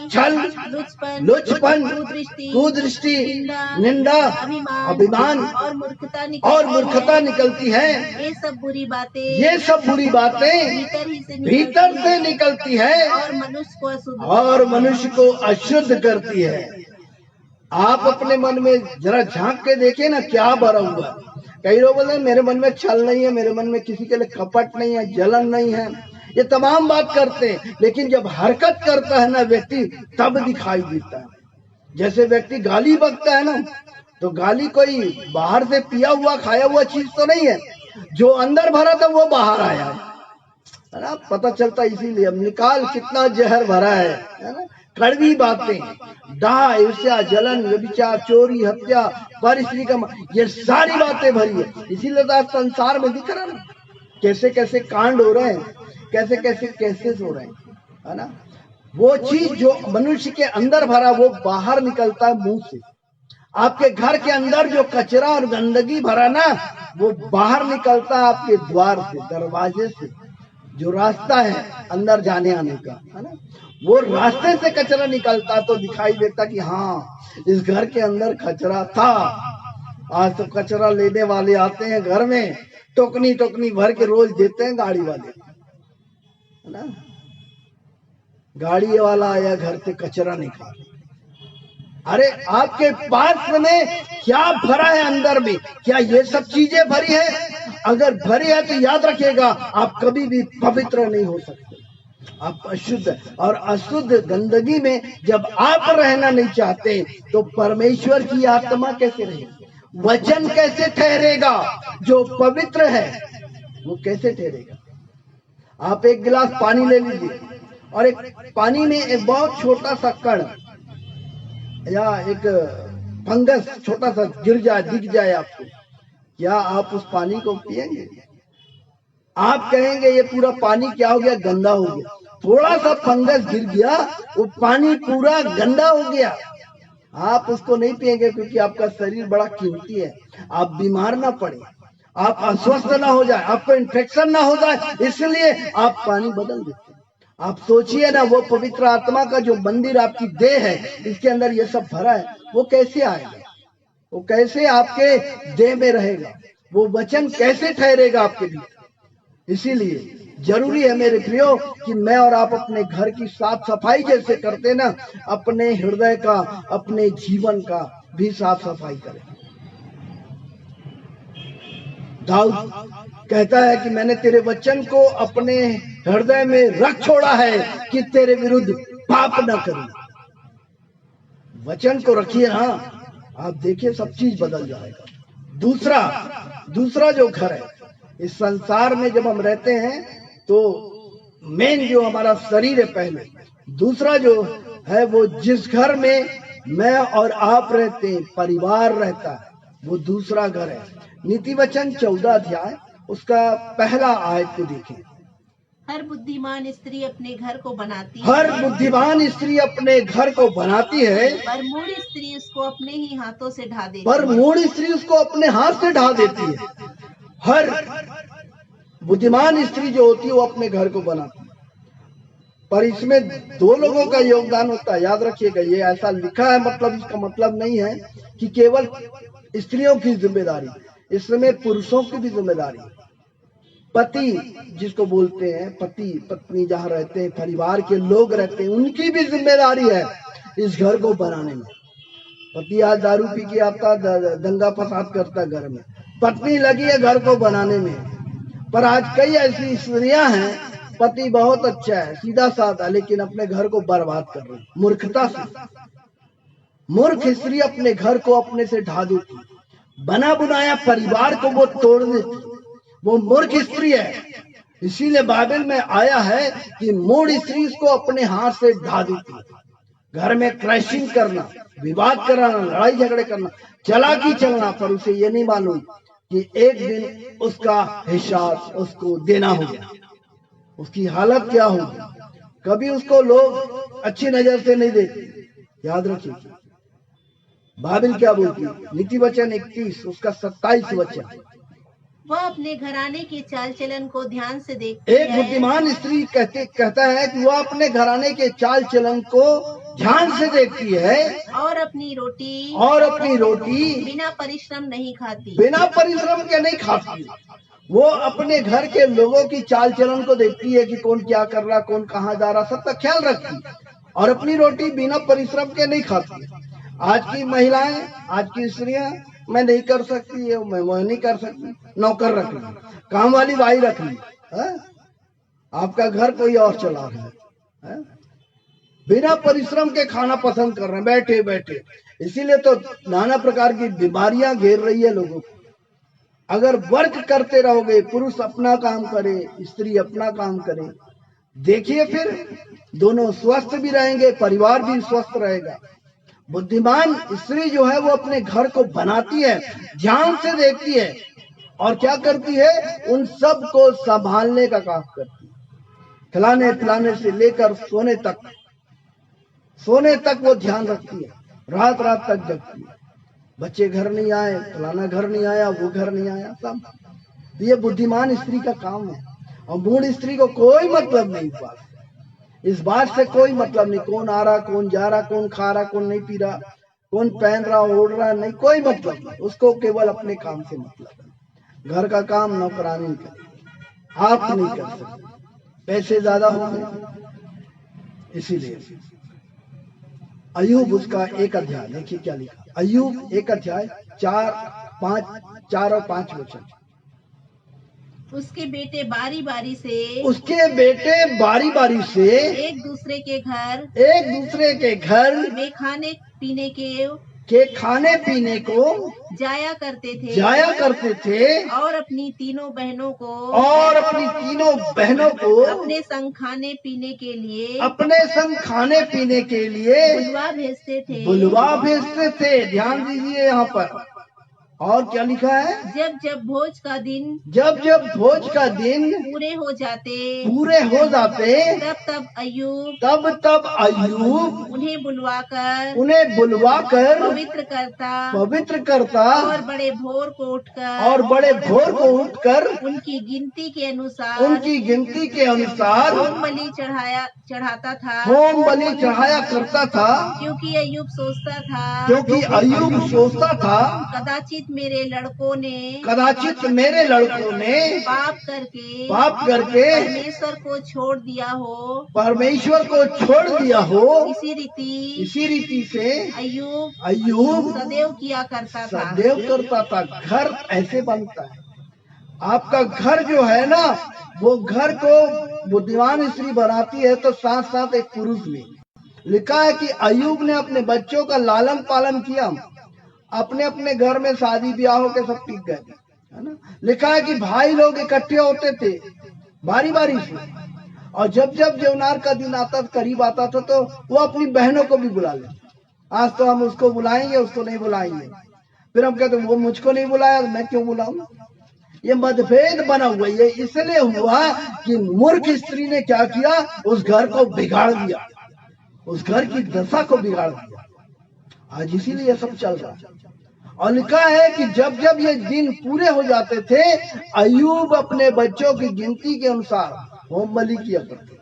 छल, लुचपन, कुदृष्टि, निंदा, अभिमान और मूर्खता निकलती है। ये सब बुरी बातें भीतर से निकलती है और मनुष्य को अशुद्ध करती है। आप अपने मन में जरा झांक के देखें ना, क्या भरा हुआ है। कई लोग बोले मेरे मन में छल नहीं है, मेरे मन में किसी के लिए कपट नहीं है, जलन नहीं है, ये तमाम बात करते हैं। लेकिन जब हरकत करता है ना व्यक्ति, तब दिखाई देता है। जैसे व्यक्ति गाली बकता है ना, तो गाली कोई बाहर से पिया हुआ खाया हुआ चीज तो नहीं है, जो अंदर भरा था वो बाहर आया है ना, पता चलता। इसीलिए अब निकाल कितना जहर भरा है ना। कड़वी बातें, डाह, ईर्ष्या, जलन, व्यभिचार, चोरी, हत्या, परस्त्री गमन, ये सारी बातें भरी है। इसीलिए तो आज संसार में दिख रहा ना, कैसे कैसे कांड हो रहे हैं, कैसे कैसे केसेस हो रहे हैं, है ना। वो चीज जो मनुष्य के अंदर भरा, वो बाहर निकलता है मुंह से। आपके घर के अंदर जो कचरा और गंदगी भरा ना, वो बाहर निकलता है आपके द्वार से, दरवाजे से, जो रास्ता है अंदर जाने आने का, है ना। वो रास्ते से कचरा निकलता तो दिखाई देता कि हाँ, इस घर के अंदर कचरा था। आज तो कचरा लेने वाले आते हैं घर में, टोकनी टोकनी भर के रोज देते हैं गाड़ी वाले, है ना। गाड़ी वाला आया घर से कचरा निकाल। अरे आपके पास में क्या भरा है अंदर में? क्या ये सब चीजें भरी है? अगर भरी है तो याद रखिएगा, आप कभी भी पवित्र नहीं हो सकते। आप अशुद्ध, और अशुद्ध गंदगी में जब आप रहना नहीं चाहते, तो परमेश्वर की आत्मा कैसे रहेगी? वचन कैसे ठहरेगा? जो पवित्र है वो कैसे ठहरेगा? आप एक गिलास पानी ले लीजिए, और एक पानी में एक बहुत छोटा सा कण या एक फंगस छोटा सा गिर जाए, दिख जाए आपको, क्या आप उस पानी को पिएंगे? आप कहेंगे ये पूरा पानी क्या हो गया, गंदा हो गया। थोड़ा सा फंगस गिर गया, वो पानी पूरा गंदा हो गया। आप उसको नहीं पिएंगे, क्योंकि आपका शरीर बड़ा कीमती है। आप बीमार ना पड़े, आप अस्वस्थ ना हो जाए, आपको इन्फेक्शन ना हो जाए, इसलिए आप पानी बदल देते। आप सोचिए ना, वो पवित्र आत्मा का जो मंदिर आपकी देह है, इसके अंदर ये सब भरा है, वो कैसे आएगा? वो कैसे आपके देह में रहेगा? वो वचन कैसे ठहरेगा आपके भीतर? इसीलिए जरूरी है मेरे प्रियो कि मैं और आप अपने घर की साफ सफाई जैसे करते ना, अपने हृदय का, अपने जीवन का भी साफ सफाई करें। दाऊद कहता है कि मैंने तेरे वचन को अपने हृदय में रख छोड़ा है कि तेरे विरुद्ध पाप न करूं। वचन को रखिए ना, आप देखिए सब चीज बदल जाएगा। दूसरा जो घर है इस संसार में, जब हम रहते हैं तो मेन जो हमारा शरीर है पहले, दूसरा जो है वो जिस घर में मैं और आप रहते हैं, परिवार रहता है, वो दूसरा घर है। नीति वचन 14 अध्याय उसका पहला आयत को देखें। हर बुद्धिमान स्त्री अपने घर को बनाती हर बुद्धिमान स्त्री अपने घर को बनाती है, पर मूढ़ स्त्री उसको अपने ही हाथों से ढा देती पर मूढ़ स्त्री उसको अपने हाथ से ढा देती है। हर बुद्धिमान स्त्री जो होती है वो अपने घर को बनाती है, पर इसमें दो लोगों का योगदान होता है। याद रखिएगा, ये ऐसा लिखा है, मतलब इसका मतलब नहीं है कि केवल स्त्रियों की जिम्मेदारी, इसमें पुरुषों की भी जिम्मेदारी है। पति जिसको बोलते हैं, पति पत्नी जहाँ रहते हैं, परिवार के लोग रहते हैं, उनकी भी जिम्मेदारी है इस घर को बनाने में। पति आज दारू पी के आता, दंगा फसाद करता घर में, पत्नी लगी है घर को बनाने में। पर आज कई ऐसी स्त्रियां हैं, पति बहुत अच्छा है, सीधा साधा, लेकिन अपने घर को बर्बाद कर रही, मूर्खता से। मूर्ख स्त्री अपने घर को अपने से ढा देती, बना बुनाया परिवार को वो तोड़ देती, वो मूर्ख स्त्री है। इसीलिए बाइबल में आया है कि मूढ़ स्त्री इसको अपने हाथ से ढा देती है। घर में क्रैशिंग करना, विवाद कराना, लड़ाई झगड़े करना, चालाकी चलना, पर उसे ये नहीं मालूम कि एक दिन उसका हिसाब उसको देना होगा। उसकी हालत क्या होगी, कभी उसको लोग अच्छी नजर से नहीं देखते। याद रखिए बाइबल क्या बोलती है, नीति वचन 21 उसका 27 वचन। वह अपने घराने के चाल चलन को ध्यान से देखती है। एक बुद्धिमान स्त्री कहता है कि वह अपने घराने के चाल चलन को ध्यान से देखती है और अपनी रोटी बिना परिश्रम नहीं खाती, बिना परिश्रम के नहीं खाती। वो अपने घर के लोगों की चाल चलन को देखती है कि कौन क्या कर रहा, कौन कहाँ जा रहा, सबका ख्याल रखती है, और अपनी रोटी बिना परिश्रम के नहीं खाती। आज की महिलाएं, आज की स्त्रियां, मैं नहीं कर सकती है, मैं नहीं कर सकती, नौकर रख ली, काम वाली बाई रख ली, आपका घर कोई और चला रहा है, बिना परिश्रम के खाना पसंद कर रहे हैं बैठे बैठे। इसीलिए तो नाना प्रकार की बीमारियां घेर रही है लोगों को। अगर वर्क करते रहोगे, पुरुष अपना काम करे, स्त्री अपना काम करे, देखिए फिर दोनों स्वस्थ भी रहेंगे, परिवार भी स्वस्थ रहेगा। बुद्धिमान स्त्री जो है वो अपने घर को बनाती है, ध्यान से देखती है, और क्या करती है, उन सब को संभालने का काम करती है। खिलाने पिलाने से लेकर सोने तक वो ध्यान रखती है, रात रात तक जगती है। बच्चे घर नहीं आए, फलाना घर नहीं आया, वो घर नहीं आया, सब। तो ये बुद्धिमान स्त्री का काम है। और मूढ़ स्त्री को कोई मतलब नहीं इस बात से कोई मतलब नहीं, कौन आ रहा, कौन जा रहा, कौन खा रहा, कौन नहीं पी रहा, कौन पहन रहा, ओढ़ रहा, नहीं, कोई मतलब नहीं। उसको केवल अपने काम से मतलब है। घर का काम नौकरानी करे, आप नहीं कर सकते, पैसे ज्यादा होंगे। इसीलिए अय्यूब उसका 1 अध्याय देखिए क्या लिखा। अय्यूब 1 अध्याय 4 और 5 वचन। उसके बेटे बारी बारी से एक दूसरे के घर वे खाने पीने को जाया करते थे और अपनी तीनों बहनों को अपने संग खाने पीने के लिए बुलवा भेजते थे। ध्यान दीजिए यहाँ पर, और क्या लिखा है, जब जब भोज का दिन पूरे हो जाते तब अय्यूब उन्हें बुलवाकर पवित्र करता और बड़े भोर को उठकर उनकी गिनती के अनुसार होम बलि चढ़ाता करता था, क्योंकि अय्यूब सोचता था कदाचित मेरे लड़कों ने पाप करके परमेश्वर को छोड़ दिया हो। इसी रीति से अय्यूब सदैव किया करता था। घर ऐसे बनता है। आपका घर जो है ना, वो घर को बुद्धिमान स्त्री बनाती है, तो साथ साथ एक पुरुष भी। लिखा है कि अय्यूब ने अपने बच्चों का लालन पालन किया, अपने अपने घर में शादी ब्याह होके सब टिक गए, है ना। लिखा है कि भाई लोग इकट्ठे होते थे बारी बारी से, और जब जब जौनार का दिन आता करीब आता था तो वो अपनी बहनों को भी बुला ले। आज तो हम उसको बुलाएंगे, उसको नहीं बुलाएंगे, फिर हम कहते वो मुझको नहीं बुलाया, मैं क्यों बुलाऊं? ये मतभेद बना हुआ, ये इसलिए हुआ कि मूर्ख स्त्री ने क्या किया, उस घर को बिगाड़ दिया, उस घर की दशा को बिगाड़ दिया। आज इसीलिए ये सब चल रहा है। और लिखा है कि जब जब ये दिन पूरे हो जाते थे, अय्यूब अपने बच्चों की गिनती के अनुसार होम बलि किया करते,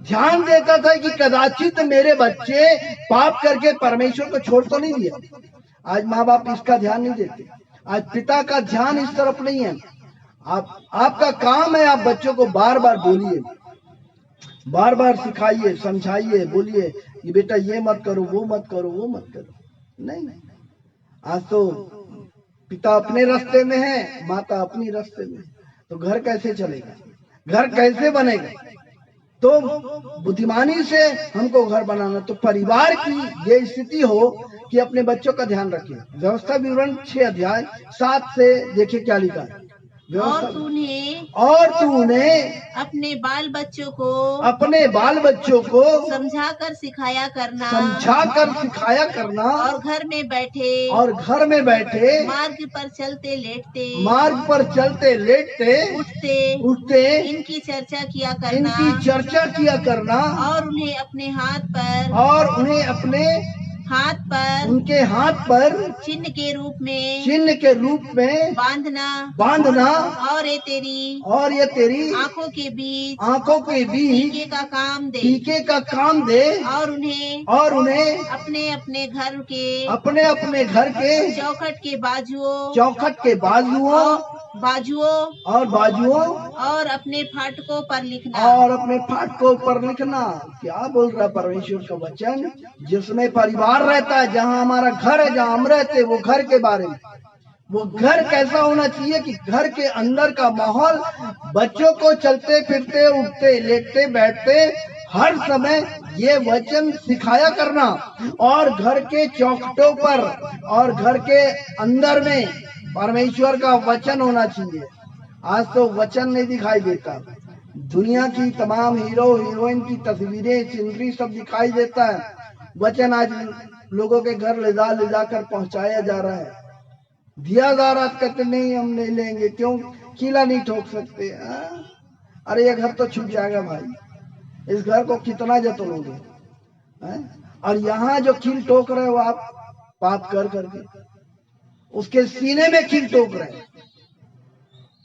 ध्यान देता था कि कदाचित मेरे बच्चे पाप करके परमेश्वर को छोड़ तो नहीं दिया। आज माँ बाप इसका ध्यान नहीं देते, आज पिता का ध्यान इस तरफ नहीं है। आपका काम है, आप बच्चों को बार बार बोलिए, बार बार सिखाइए, समझाइए, बोलिए कि बेटा ये मत करो, वो मत करो, वो मत करो। नहीं, आज तो पिता अपने रास्ते में है, माता अपनी रास्ते में, तो घर कैसे चलेगा, घर कैसे बनेगा? तो बुद्धिमानी से हमको घर बनाना, तो परिवार की ये स्थिति हो कि अपने बच्चों का ध्यान रखिए। व्यवस्था विवरण 6 अध्याय 7 से देखिए क्या लिखा है। और तूने अपने बाल बच्चों को समझा कर सिखाया करना, और घर में बैठे मार्ग पर चलते लेटते उठते इनकी चर्चा किया करना, और उन्हें अपने उनके हाथ पर चिन्ह के रूप में बांधना, और ये तेरी आंखों के बीच टीके का काम दे, और उन्हें अपने अपने घर के चौखट के बाजुओं और अपने फाटकों पर लिखना। क्या बोल रहा परमेश्वर का वचन? जिसमें परिवार रहता है, जहाँ हमारा घर है, जहाँ हम रहते, वो घर के बारे में, वो घर कैसा होना चाहिए कि घर के अंदर का माहौल बच्चों को चलते फिरते, उठते, लेटते, बैठते हर समय ये वचन सिखाया करना, और घर के चौखटों पर और घर के अंदर में परमेश्वर का वचन होना चाहिए। आज तो वचन नहीं दिखाई देता, दुनिया की तमाम हीरो हीरोइन की तस्वीरें, सिनरी सब दिखाई देता है। वचन आज लोगों के घर ले जा कर पहुंचाया जा रहा है, दिया जा रहा, कहते नहीं हम नहीं लेंगे, क्यों? कीला नहीं ठोक सकते। अरे ये घर तो छूट जाएगा भाई, इस घर को कितना जतोगे? और यहाँ जो कील ठोक रहे हो आप पाप कर करके, उसके सीने में कील ठोक रहे हैं।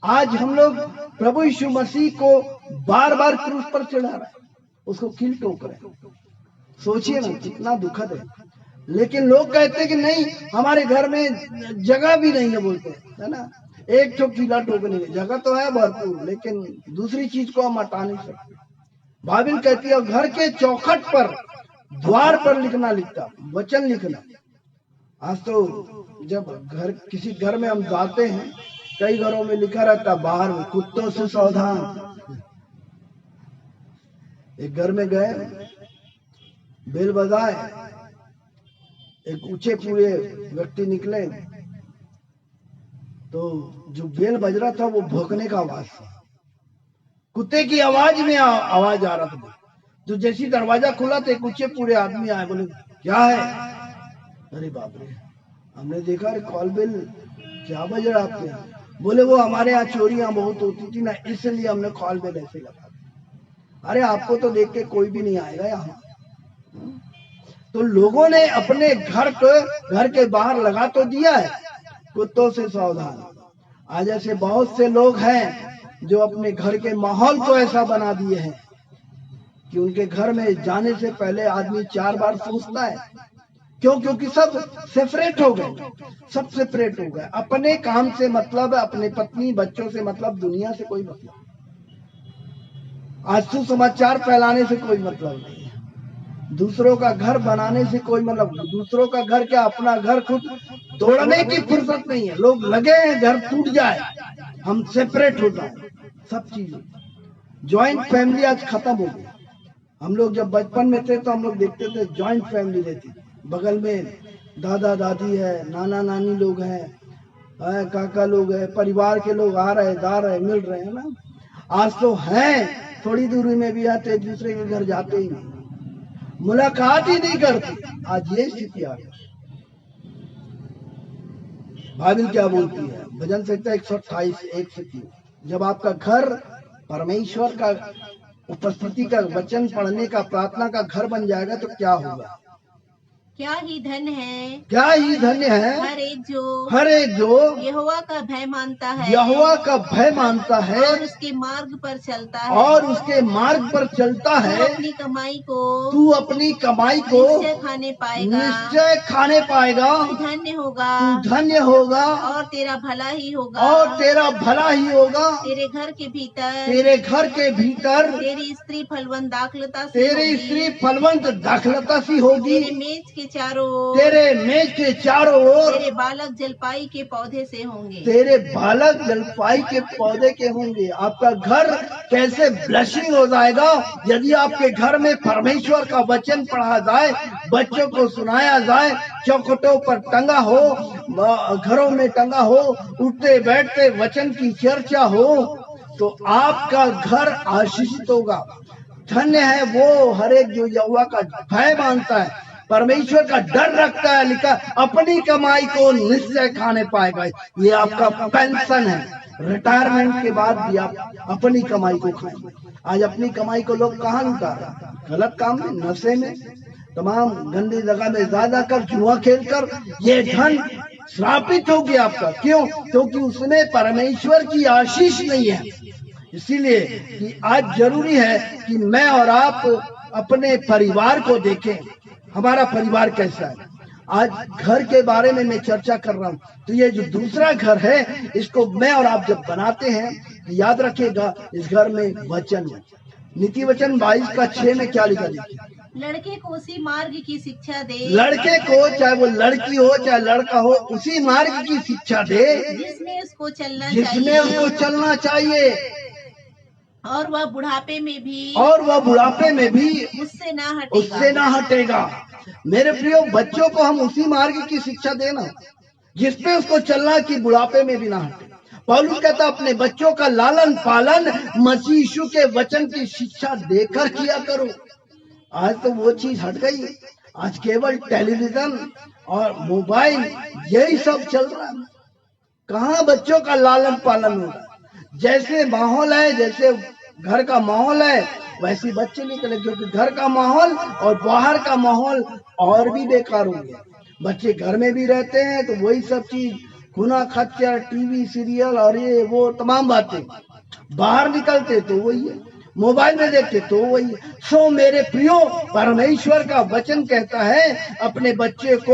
आज हम लोग प्रभु यीशु मसीह को बार बार क्रूस पर चढ़ा रहे हैं, उसको कील ठोक रहे हैं। सोचिए ना कितना दुखद है। लेकिन लोग कहते हैं कि नहीं, हमारे घर में जगह भी नहीं है, बोलते हैं, है ना, एक तो कीला ठोकने की जगह तो है भरपूर, लेकिन दूसरी चीज को हम हटा नहीं सकते। बाइबल कहती है घर के चौखट पर, द्वार पर लिखता वचन लिखना। आज तो जब किसी घर में हम जाते हैं, कई घरों में लिखा रहता बाहर में, कुत्तों से सावधान। एक घर में गए, बेल बजाए, एक ऊंचे पूरे व्यक्ति निकले, तो जो बेल बज रहा था वो भौंकने का आवाज था, कुत्ते की आवाज में आवाज आ रहा था। तो जैसी दरवाजा खुला तो एक ऊंचे पूरे आदमी आए, बोले क्या है? अरे बाप रे, हमने देखा अरे कॉल बेल क्या बज रहा आपके यहाँ? बोले वो हमारे यहाँ चोरियां बहुत होती थी ना, इसलिए हमने कॉल बेल ऐसे लगा। अरे आपको तो देख के कोई भी नहीं आएगा यहाँ। तो लोगों ने अपने घर के बाहर लगा तो दिया है, कुत्तों से सावधान। आज ऐसे बहुत से लोग हैं जो अपने घर के माहौल को ऐसा बना दिए हैं कि उनके घर में जाने से पहले आदमी 4 बार सोचता है। क्यों? क्योंकि सब सेपरेट हो गए, अपने काम से मतलब, अपने पत्नी बच्चों से मतलब, दुनिया से कोई मतलब, आज सुसमाचार फैलाने से कोई मतलब नहीं है, दूसरों का घर बनाने से कोई मतलब, दूसरों का घर क्या, अपना घर खुद तोड़ने की फुर्सत नहीं है। लोग लगे हैं घर टूट जाए, हम सेपरेट हो जाए, सब चीज। ज्वाइंट फैमिली आज खत्म हो गई। हम लोग जब बचपन में थे तो हम लोग देखते थे ज्वाइंट फैमिली रहती, बगल में दादा दादी है, नाना नानी लोग हैं, काका लोग हैं, परिवार के लोग आ रहे, जा रहे, मिल रहे हैं ना। आज तो हैं, थोड़ी दूरी में भी आते, एक दूसरे के घर जाते ही नहीं, मुलाकात ही नहीं करते। आज ये स्थिति आ गई। बाइबल क्या बोलती है? भजन संहिता 128 1 से 3। जब आपका घर परमेश्वर का उपस्थिति का वचन पढ़ने का प्रार्थना का घर बन जाएगा तो क्या होगा? क्या ही धन्य है, क्या ही धन्य है हर एक जो यहोवा का भय मानता है, यहोवा का भय मानता है और उसके मार्ग पर चलता है, और उसके मार्ग पर चलता है। तू अपनी कमाई को निश्चय खाने पाएगा, धन्य होगा, तू धन्य होगा और तेरा भला ही होगा, तेरे घर के भीतर तेरी स्त्री फलवंत दाखलता सी होगी, तेरे मेज के चारों ओर तेरे बालक जलपाई के पौधे के होंगे। आपका घर कैसे ब्लेसिंग हो जाएगा यदि आपके घर में परमेश्वर का वचन पढ़ा जाए, बच्चों को सुनाया जाए, चौखटों पर टंगा हो, घरों में टंगा हो, उठते बैठते वचन की चर्चा हो, तो आपका घर आशीषित होगा। धन्य है वो हर एक जो यहोवा का भय मानता है, परमेश्वर का डर रखता है। लिखा अपनी कमाई को निश्चय खाने पाएगा। ये आपका पेंशन है, रिटायरमेंट के बाद भी आप अपनी कमाई को खाएंगे। आज अपनी कमाई को लोग कहाँ लुटा रहे हैं? गलत काम में, नशे में, तमाम गंदी जगह में ज्यादा कर, जुआ खेल कर। ये धन श्रापित हो गया आपका। क्यों? क्योंकि उसमें परमेश्वर की आशीष नहीं है। इसीलिए कि आज जरूरी है कि मैं और आप अपने परिवार को देखें, हमारा परिवार कैसा है। आज घर के बारे में मैं चर्चा कर रहा हूँ, तो ये जो दूसरा घर है, इसको मैं और आप जब बनाते हैं तो याद रखिएगा, इस घर में वचन है। नीति वचन 22:6 में क्या लिखा? लड़के को उसी मार्ग की शिक्षा दे, लड़के को, चाहे वो लड़की हो चाहे लड़का हो, उसी मार्ग की शिक्षा दे जिसमें उसको चलना चाहिए, और वह बुढ़ापे में भी उससे ना हटेगा। मेरे प्रियो बच्चों को हम उसी मार्ग की शिक्षा देना जिसपे उसको चलना कि बुढ़ापे में भी ना हटे। पौलुस कहता अपने बच्चों का लालन पालन मसीह यीशु के वचन की शिक्षा देकर किया करो। आज तो वो चीज हट गई। आज केवल टेलीविजन और मोबाइल यही सब चल रहा है। कहाँ बच्चों का लालन पालन हो रहा है? जैसे माहौल है, जैसे घर का माहौल है, वैसे बच्चे निकले, क्योंकि घर का माहौल और बाहर का माहौल और भी बेकार हो गया। बच्चे घर में भी रहते हैं तो वही सब चीज, खुना खच्चर, टीवी सीरियल और ये वो तमाम बातें। बाहर निकलते तो वही है, मोबाइल में देखते तो वही है। सो मेरे प्रियो, परमेश्वर का वचन कहता है अपने बच्चे को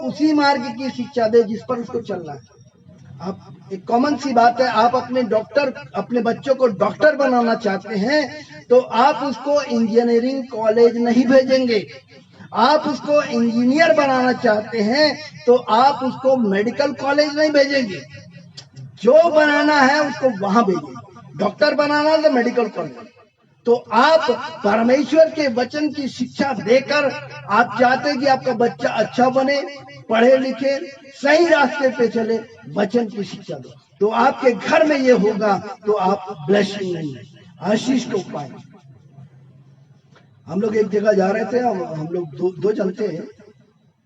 उसी मार्ग की शिक्षा दे जिस पर उसको चलना है। आप एक कॉमन सी बात है, आप अपने बच्चों को डॉक्टर बनाना चाहते हैं तो आप उसको इंजीनियरिंग कॉलेज नहीं भेजेंगे। आप उसको इंजीनियर बनाना चाहते हैं तो आप उसको मेडिकल कॉलेज नहीं भेजेंगे। जो बनाना है उसको वहां भेजेंगे। डॉक्टर बनाना है तो मेडिकल कॉलेज। तो आप परमेश्वर के वचन की शिक्षा देकर आप चाहते हैं कि आपका बच्चा अच्छा बने, पढ़े लिखे, सही रास्ते पे चले, वचन की शिक्षा दो, तो आपके घर में ये होगा तो आप ब्लेसिंग नहीं, आशीष को पाएंगे। हम लोग एक जगह जा रहे थे, हम लोग दो चलते हैं।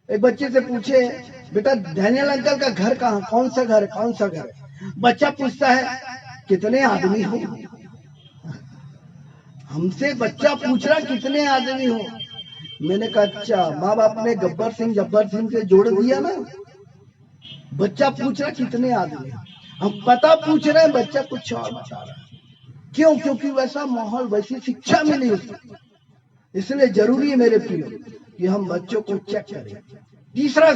एक बच्चे से पूछे, बेटा डैनियल अंकल का घर कहाँ, कौन सा घर है? बच्चा पूछता है कितने आदमी हो। हमसे बच्चा पूछ रहा कितने आदमी हो। मैंने कहा अच्छा, माँ बाप ने जब्बर सिंह से जोड़ दिया ना। बच्चा पूछ रहा कितने आदमी, हम पता पूछ रहे हैं, बच्चा कुछ और बता रहा है। क्यों? क्योंकि वैसा माहौल, वैसी शिक्षा मिली उसको। इसलिए जरूरी है मेरे प्रियो कि हम बच्चों को चेक करें। तीसरा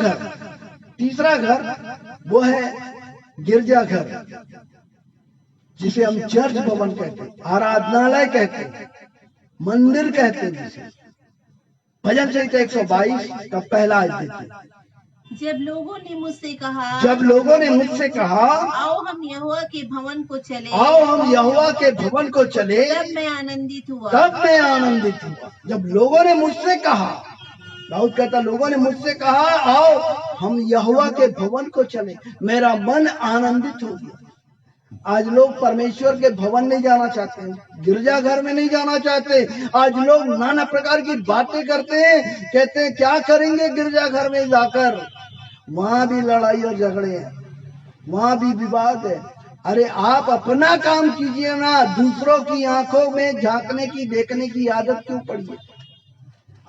घर वो है गिरजा घर, जिसे हम चर्च भवन कहते हैं, आराधनालय कहते हैं, मंदिर कहते हैं। जिसे भजन संहिता 122 का पहला अध्याय। जब लोगों ने मुझसे कहा आओ हम यहोवा के भवन को चले, तब मैं आनंदित हुआ। जब लोगों ने मुझसे कहा, दाऊद कहता लोगों ने मुझसे कहा आओ हम यहोवा के भवन को चले, मेरा मन आनंदित हो गया। आज लोग परमेश्वर के भवन नहीं जाना चाहते हैं, गिरजाघर में नहीं जाना चाहते। आज लोग नाना प्रकार की बातें करते हैं, कहते हैं क्या करेंगे गिरजाघर में जाकर, वहां भी लड़ाई और झगड़े हैं। वहाँ भी विवाद है। अरे आप अपना काम कीजिए ना, दूसरों की आंखों में झांकने की देखने की आदत क्यों पड़ी है?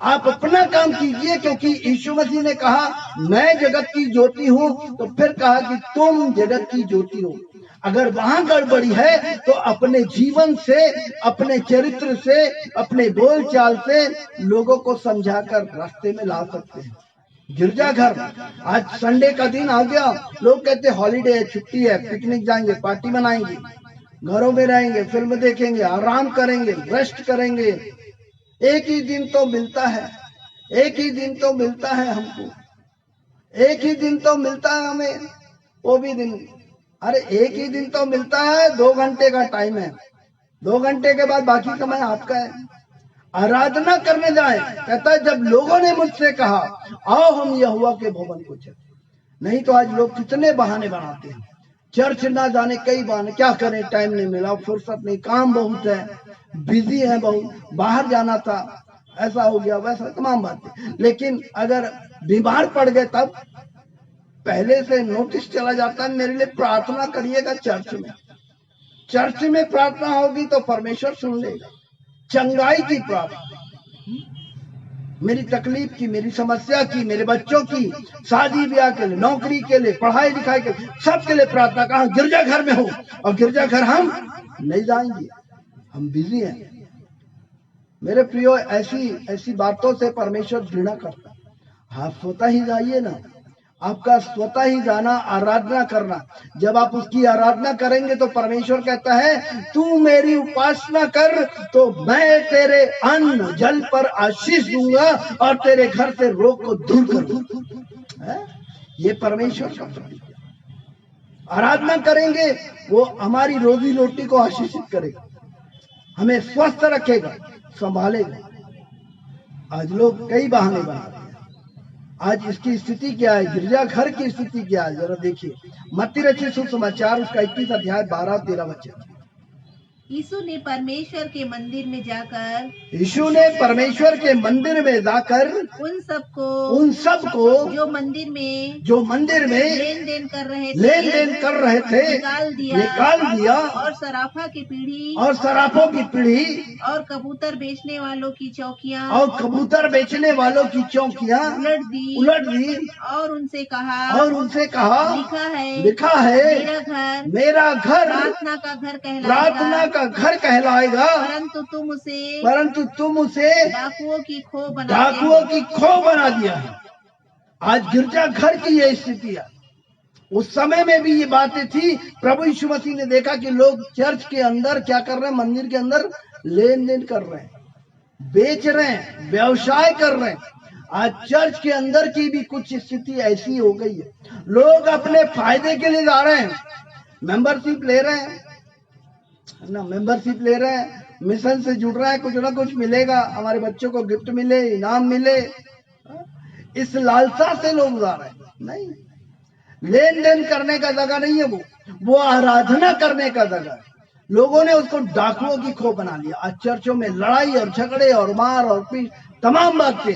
आप अपना काम कीजिए, क्योंकि यीशु मसीह ने कहा मैं जगत की ज्योति हूँ, तो फिर कहा कि तुम जगत की ज्योति हो। अगर वहां गड़बड़ी है तो अपने जीवन से, अपने चरित्र से, अपने बोलचाल से लोगों को समझाकर रास्ते में ला सकते हैं। गिरजाघर, आज संडे का दिन आ गया, लोग कहते हॉलीडे है, छुट्टी है, पिकनिक जाएंगे, पार्टी मनाएंगे, घरों में रहेंगे, फिल्म देखेंगे, आराम करेंगे, रेस्ट करेंगे। एक ही दिन तो मिलता है, एक ही दिन तो मिलता है हमको, एक ही दिन तो मिलता है हमें, वो भी दिन, अरे एक ही दिन तो मिलता है, 2 घंटे का टाइम है, 2 घंटे के बाद बाकी समय आपका है। आराधना करने जाए, कहता है जब लोगों ने मुझसे कहा आओ हम यहोवा के भवन को चलें। नहीं तो आज लोग कितने बहाने बनाते हैं, चर्च ना जाने कई बहाने, क्या करें, टाइम नहीं मिला, फुर्सत नहीं, काम बहुत है, बिजी है बहुत, बाहर जाना था, ऐसा हो गया, वैसा, तमाम बातें। लेकिन अगर बीमार पड़ गए तब पहले से नोटिस चला जाता है, मेरे लिए प्रार्थना करिएगा चर्च में। चर्च में प्रार्थना होगी तो परमेश्वर सुन लेगा। चंगाई की प्रार्थना, मेरी तकलीफ की, मेरी समस्या की, मेरे बच्चों की, शादी ब्याह के लिए, नौकरी के लिए, पढ़ाई लिखाई के लिए, सबके लिए प्रार्थना। कहा गिरजाघर में हो, और गिरजाघर हम नहीं जाएंगे, हम बिजी हैं। मेरे प्रियो, ऐसी बातों से परमेश्वर घृणा करता है। आप स्वतः ही जाइए ना, आपका स्वतः ही जाना, आराधना करना। जब आप उसकी आराधना करेंगे तो परमेश्वर कहता है तू मेरी उपासना कर तो मैं तेरे अन्न जल पर आशीष दूंगा और तेरे घर से रोग को दूर कर दूंगा। ये परमेश्वर का प्रतीक है। आराधना करेंगे, वो हमारी रोजी रोटी को आशीषित करेगा, हमें स्वस्थ रखेगा, संभालेगा। आज लोग कई बहाने बनाते हैं। आज इसकी स्थिति क्या है, गिरजाघर की स्थिति क्या है, जरा देखिए। मत्ती रचित सुसमाचार उसका 21 अध्याय 12-13 वचन। यीशु ने परमेश्वर के मंदिर में जाकर उन सबको जो मंदिर में लेन देन कर रहे थे निकाल दिया और सराफों की पीढ़ी और कबूतर बेचने वालों की चौकियां उलट दी और उनसे कहा लिखा है मेरा घर प्रार्थना का घर कहलाएगा, परंतु तुम उसे डाकुओं की खो बना दिया है। आज गिरजाघर की ये स्थिति है। उस समय में भी ये बातें थी। प्रभु यीशु मसीह ने देखा कि लोग चर्च के अंदर क्या कर रहे हैं, मंदिर के अंदर लेन देन कर रहे हैं, बेच रहे हैं, व्यवसाय कर रहे हैं। आज चर्च के अंदर की भी कुछ स्थिति ऐसी हो गई है। लोग अपने फायदे के लिए जा रहे हैं, मेंबरशिप ले रहे हैं ना, मेंबरशिप ले रहे हैं, मिशन से जुड़ रहा है, कुछ ना कुछ मिलेगा, हमारे बच्चों को गिफ्ट मिले, इनाम मिले, इस लालसा से लोग जा रहे हैं। नहीं, लेन देन करने का जगह नहीं है वो आराधना करने का जगह है। लोगों ने उसको डाकुओं की खो बना लिया। आज चर्चों में लड़ाई और झगड़े और मार और पीट, तमाम बातें।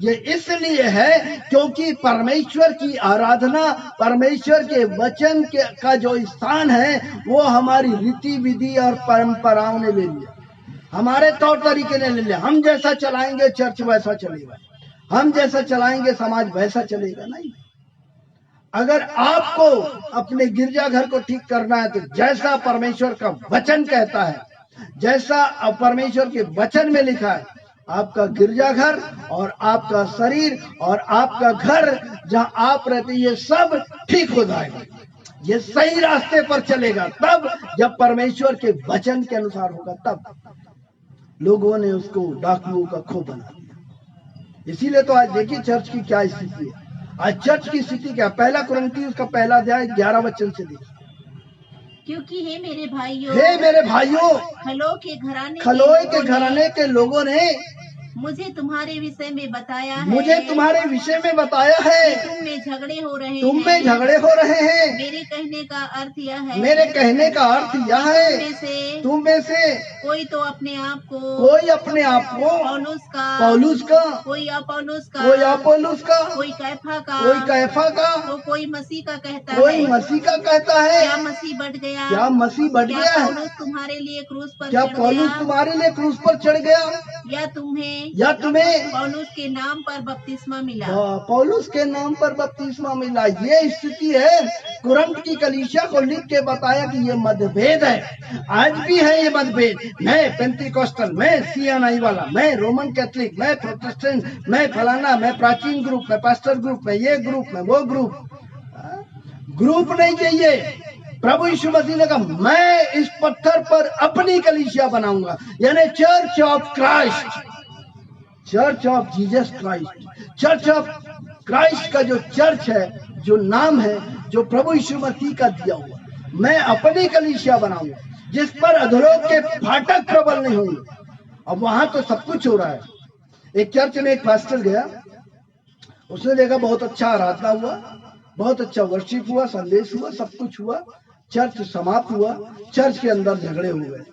ये इसलिए है क्योंकि परमेश्वर की आराधना, परमेश्वर के वचन का जो स्थान है वो हमारी रीति विधि और परंपराओं ने ले लिया, हमारे तौर तरीके ने ले लिया। हम जैसा चलाएंगे चर्च वैसा चलेगा, हम जैसा चलाएंगे समाज वैसा चलेगा। नहीं, अगर आपको अपने गिरजाघर को ठीक करना है तो जैसा परमेश्वर का वचन कहता है, जैसा परमेश्वर के वचन में लिखा है, आपका गिरजाघर और आपका शरीर और आपका घर जहां आप रहते, ये सब ठीक हो जाएगा, ये सही रास्ते पर चलेगा। तब जब परमेश्वर के वचन के अनुसार होगा, तब लोगों ने उसको डाकुओं का खो बना दिया। इसीलिए तो आज देखिए चर्च की क्या स्थिति है। आज चर्च की स्थिति क्या, 1 कुरिन्थियों उसका 1 अध्याय 11 वचन से देखिए। क्योंकि हे मेरे भाइयों, खलोए के घराने के लोगों ने मुझे तुम्हारे विषय में बताया है, मुझे तुम्हारे विषय में बताया है, तुम में झगड़े हो रहे हैं, तुम में झगड़े हो रहे हैं। मेरे कहने का अर्थ यह है, मेरे कहने का अर्थ यह है, तुम में से कोई तो अपने आप को, कोई अपने आप को पौलुस का, कोई अपौलुस का, कोई अपोलोस का, कोई कैफा का, कोई कैफा का, तो कोई मसीह का कहता है। कोई मसीह का कहता है। क्या मसीह बढ़ गया? क्या मसीह बढ़ गया है? पौलुस तुम्हारे लिए क्रूस पर क्या चढ़ पौलुस गया? तुम्हारे लिए क्रूस पर चढ़ गया? या तुम्हें पौलुस के नाम पर बपतिस्मा मिला? पौलुस के नाम पर बपतिस्मा मिला। ये स्थिति है। कुरंत की कलीसिया को लिख के बताया कि ये मतभेद है, आज भी है ये मतभेद। मैं पेंटिकोस्टल, मैं सीएनआई वाला, मैं रोमन कैथलिक, मैं प्रोटेस्टेंट, मैं फलाना, मैं प्राचीन ग्रुप, मैं पास्टर ग्रुप, मैं ये ग्रुप, मैं वो ग्रुप नहीं चाहिए। प्रभु यीशु मसीह ने कहा मैं इस पत्थर पर अपनी कलीसिया बनाऊंगा, यानी church of Christ, church of Jesus Christ. Church of Christ का जो चर्च है, जो नाम है, जो प्रभु यीशु मसीह का दिया हुआ, मैं अपनी कलीसिया बनाऊंगा जिस पर अधोलोक के फाटक प्रबल नहीं होंगे। अब वहां तो सब कुछ हो रहा है। एक चर्च में एक पास्टर गया, उसने देखा बहुत अच्छा आराधना हुआ, बहुत अच्छा वर्शिप हुआ, संदेश हुआ, सब कुछ हुआ, चर्च समाप्त हुआ, चर्च के अंदर झगड़े हो गए,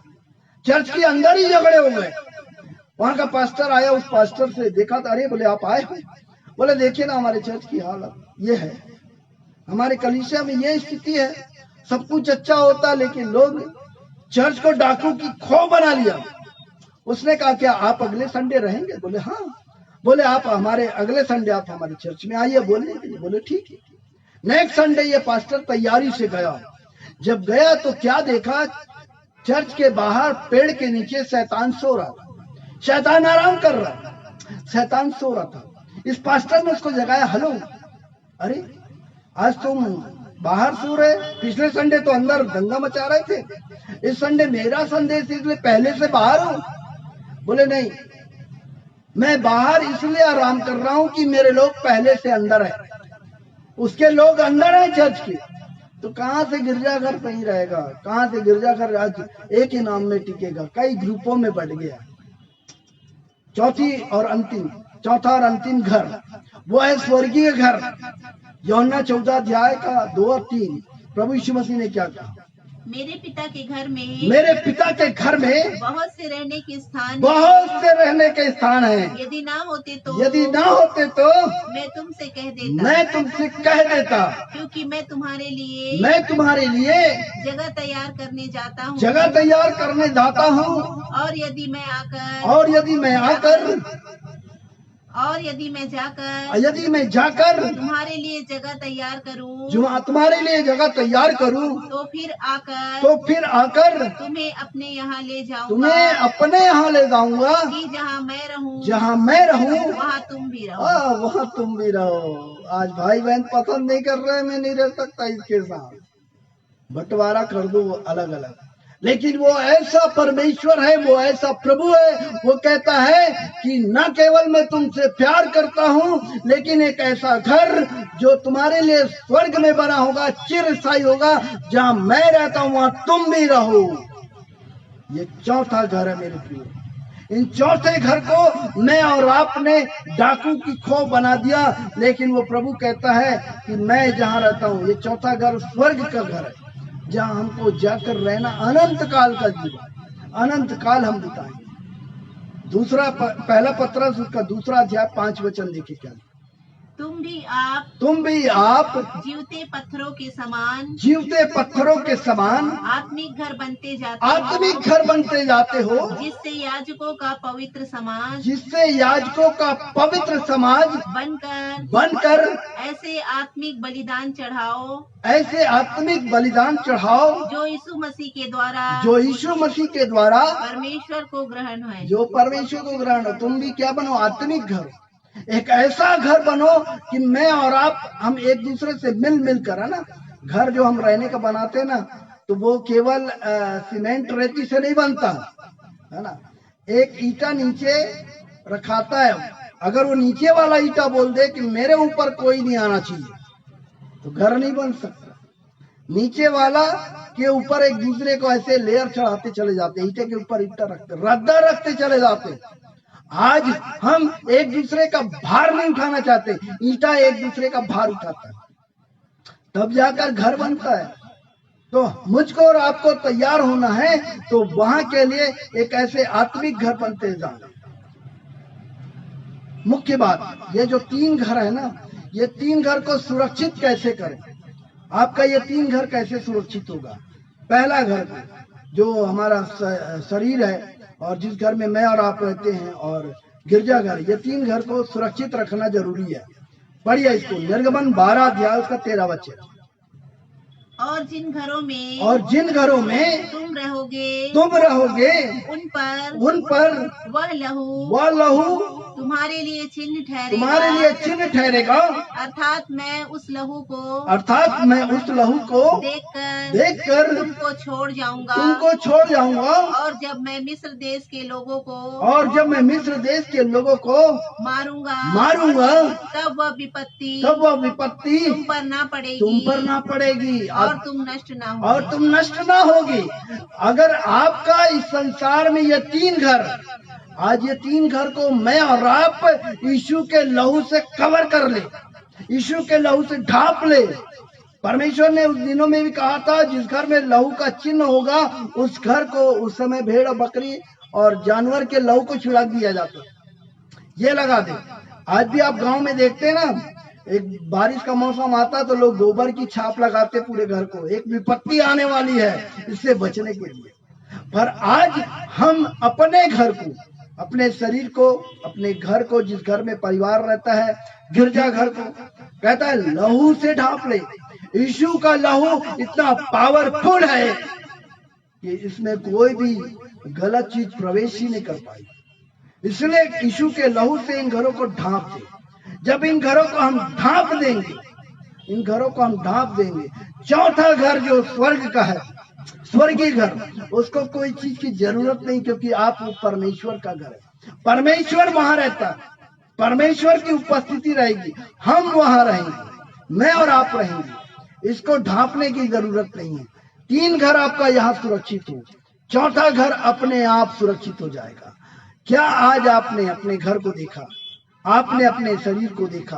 चर्च के अंदर ही झगड़े हो गए। वहां का पास्टर आया, उस पास्टर से देखा था, अरे बोले आप आए हो? बोले देखिए ना हमारे चर्च की हालत ये है, हमारे कलीसिया में ये स्थिति है, सब कुछ अच्छा होता लेकिन लोग चर्च को डाकू की खो बना लिया। उसने कहा क्या आप अगले संडे रहेंगे? बोले हाँ। बोले आप हमारे अगले संडे आप हमारे चर्च में आइए बोलने के लिए। बोले ठीक है। नेक्स्ट संडे ये पास्टर तैयारी से गया। जब गया तो क्या देखा, चर्च के बाहर पेड़ के नीचे शैतान सो रहा था, शैतान आराम कर रहा, शैतान सो रहा था। इस पास्टर ने उसको जगाया, हेलो अरे आज तुम बाहर सो रहे, पिछले संडे तो अंदर दंगा मचा रहे थे, इस संडे मेरा संदेश इसलिए पहले से बाहर हूं? बोले नहीं, मैं बाहर इसलिए आराम कर रहा हूं कि मेरे लोग पहले से अंदर है, उसके लोग अंदर है चर्च के। तो कहां से गिरजाघर सही रहेगा? कहां से गिरजाघर आज एक ही नाम में टिकेगा? कई ग्रुपों में बढ़ गया। चौथा और अंतिम घर वो है स्वर्गीय घर। यूहन्ना 14 अध्याय का 2 और 3 प्रभु यीशु मसीह ने क्या कहा? मेरे पिता के घर में बहुत से रहने के स्थान है। यदि ना होते तो मैं तुमसे कह देता, क्योंकि मैं तुम्हारे लिए जगह तैयार करने जाता हूँ। और यदि मैं जाकर तुम्हारे लिए जगह तैयार करूं, तो फिर आकर तुम्हें अपने यहाँ ले जाऊंगा, कि जहाँ मैं रहूं वहाँ तुम भी रहो। आज भाई बहन पसंद नहीं कर रहे, मैं नहीं रह सकता इसके साथ, बंटवारा कर दो अलग अलग। लेकिन वो ऐसा परमेश्वर है, वो ऐसा प्रभु है, वो कहता है कि न केवल मैं तुमसे प्यार करता हूँ, लेकिन एक ऐसा घर जो तुम्हारे लिए स्वर्ग में बना होगा, चिरस्थायी होगा, जहाँ मैं रहता हूँ वहाँ तुम भी रहो। ये चौथा घर है मेरे प्रिय। इन चौथे घर को मैं और आपने डाकू की खो बना दिया, लेकिन वो प्रभु कहता है कि मैं जहाँ रहता हूँ, ये चौथा घर स्वर्ग का घर है, जहाँ हमको जाकर रहना, अनंत काल का जीवन, अनंत काल हम बिताएंगे। दूसरा पहला पत्रस उसका 2 अध्याय 5 वचन देखिए क्या, तुम भी आप जीवते पत्थरों के समान आत्मिक घर बनते जाते हो, जिससे याजकों का पवित्र समाज बनकर ऐसे आत्मिक बलिदान चढ़ाओ, जो यीशु मसीह के द्वारा परमेश्वर को ग्रहण हो। तुम भी क्या बनो? आत्मिक घर। एक ऐसा घर बनो कि मैं और आप हम एक दूसरे से मिल कर, है ना। घर जो हम रहने का बनाते हैं ना, तो वो केवल सीमेंट रेती से नहीं बनता, है ना। एक ईटा नीचे रखाता है, अगर वो नीचे वाला ईटा बोल दे कि मेरे ऊपर कोई नहीं आना चाहिए, तो घर नहीं बन सकता। नीचे वाला के ऊपर एक दूसरे को ऐसे लेयर चढ़ाते चले जाते, ईटे के ऊपर ईटा रखते, रद्दा रखते चले जाते। आज हम एक दूसरे का भार नहीं उठाना चाहते, ईंटा एक दूसरे का भार उठाता है, तब जाकर घर बनता है। तो मुझको और आपको तैयार होना है, तो वहां के लिए एक ऐसे आत्मिक घर बनते जाए। मुख्य बात, ये जो 3 घर है ना, ये 3 घर को सुरक्षित कैसे करें? आपका ये 3 घर कैसे सुरक्षित होगा? पहला घर जो हमारा शरीर है, और जिस घर में मैं और आप रहते हैं, और गिरजाघर, ये 3 घर को सुरक्षित रखना जरूरी है। पढ़िए इसको, निर्गमन 12 अध्याय उसका 13 वचन। और जिन घरों में तुम रहोगे उन पर वह लहू तुम्हारे लिए चिन्ह ठहरेगा, अर्थात मैं उस लहू को देखकर तुमको छोड़ जाऊंगा। और जब मैं मिस्र देश के लोगों को मारूंगा, तब वह विपत्ति तुम पर ना पड़ेगी और तुम नष्ट ना होगी। अगर आपका इस संसार में ये 3 घर, आज ये 3 घर को मैं और आप यीशु के लहू से कवर कर ले, यीशु के लहू से ढांप ले। परमेश्वर ने उस दिनों में भी कहा था, जिस घर में लहू का चिन्ह होगा उस घर को उस समय भेड़ और बकरी और जानवर के लहू को छिड़क दिया जाता। ये लगा दे। आज भी आप गांव में देखते हैं ना, एक बारिश का मौसम आता तो लोग गोबर की छाप लगाते पूरे घर को, एक विपत्ति आने वाली है इससे बचने के लिए। पर आज हम अपने घर को, अपने शरीर को, अपने घर को, जिस घर में परिवार रहता है, गिरजा घर को कहता है लहू से ढांप ले। यीशु का लहू इतना पावरफुल है कि इसमें कोई भी गलत चीज प्रवेश ही नहीं कर पाई। इसलिए यीशु के लहू से इन घरों को ढांप दे। जब इन घरों को हम ढांप देंगे, चौथा घर जो स्वर्ग का है, स्वर्गीय घर, उसको कोई चीज की जरूरत नहीं, क्योंकि आप वो परमेश्वर का घर है। परमेश्वर वहां रहता है, परमेश्वर की उपस्थिति रहेगी, हम वहां रहेंगे, मैं और आप रहेंगे। इसको ढांपने की जरूरत नहीं है। 3 घर आपका यहाँ सुरक्षित हो, चौथा घर अपने आप सुरक्षित हो जाएगा। क्या आज आपने अपने घर को देखा? आपने अपने शरीर को देखा?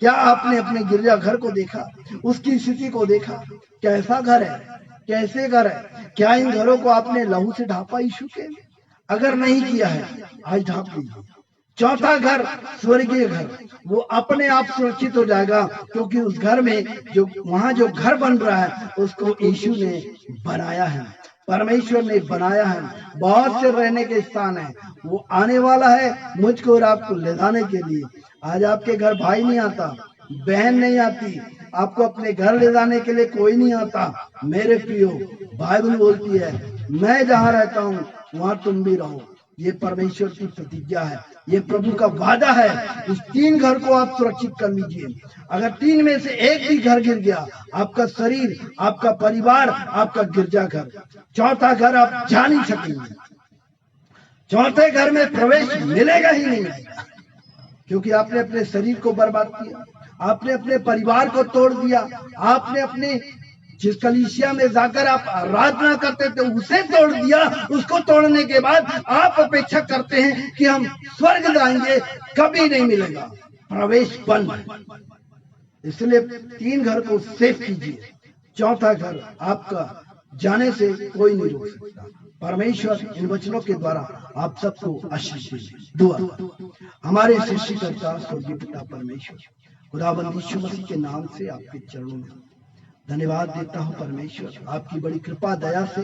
क्या आपने अपने गिरजा घर को देखा? उसकी स्थिति को देखा? कैसा घर है, कैसे घर है? क्या इन घरों को आपने लहू से ढांपा यीशु के? अगर नहीं किया है, आज ढांप लीजिए। चौथा घर स्वर्गीय घर, वो अपने आप सुरक्षित हो जाएगा, क्योंकि उस घर में वहां जो घर बन रहा है उसको यीशु ने बनाया है, परमेश्वर ने बनाया है। बहुत से रहने के स्थान है, वो आने वाला है मुझको और आपको ले जाने के लिए। आज आपके घर भाई नहीं आता, बहन नहीं आती, आपको अपने घर ले जाने के लिए कोई नहीं आता। मेरे प्रियो, बाइबल बोलती है मैं जहाँ रहता हूँ वहां तुम भी रहो। ये परमेश्वर की प्रतिज्ञा है, ये प्रभु का वादा है। इस 3 घर को आप सुरक्षित कर लीजिए। अगर 3 में से एक भी घर गिर गया, आपका शरीर, आपका परिवार, आपका गिरजा घर, चौथा घर आप जा नहीं सकेंगे। चौथे घर में प्रवेश मिलेगा ही नहीं, क्योंकि आपने अपने शरीर को बर्बाद किया, आपने अपने परिवार को तोड़ दिया, आपने अपने जिस कलीसिया में जाकर आप आराधना करते थे उसे तोड़ दिया। उसको तोड़ने के बाद आप अपेक्षा करते हैं कि हम स्वर्ग जाएंगे, कभी नहीं मिलेगा, प्रवेश बंद। इसलिए 3 घर को सेफ कीजिए, चौथा घर आपका जाने से कोई नहीं रोक सकता। परमेश्वर इन वचनों के द्वारा आप सबको आशीष दे। दुआ। हमारे सृष्टिकर्ता स्वर्गीय पिता परमेश्वर, खुदाबंद यीशु मसीह के नाम से आपके चरणों में धन्यवाद देता हूँ। परमेश्वर, आपकी बड़ी कृपा दया से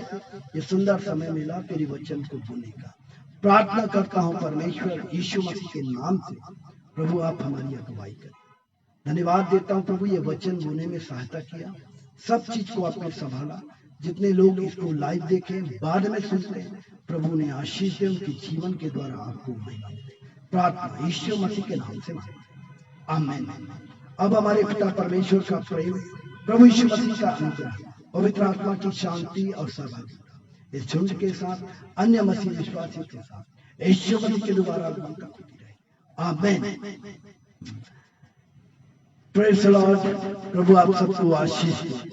ये सुंदर समय मिला तेरे वचन को बोलने का। प्रार्थना करता हूँ परमेश्वर यीशु मसीह के नाम से, प्रभु आप हमारी अगुवाई करें। धन्यवाद देता हूँ प्रभु, ये वचन बोलने में सहायता किया, सब चीज को आपने संभाला। जितने लोग इसको लाइव देखे, बाद में सुनते हैं, प्रभु ने आशीष दे, उनके जीवन के द्वारा आपको महिमा मिले। प्रार्थना यीशु मसीह के नाम से मांगते, आमीन। अब हमारे पिता परमेश्वर का प्रेम, प्रभु यीशु मसीह का अनुग्रह, पवित्र आत्मा की शांति और सहभागिता इस झुंड के साथ, अन्य मसीह विश्वासियों के साथ यीशु मसीह के द्वारा होती रहे। आमीन। Praise the Lord. प्रभु आप सबको आशीष दे।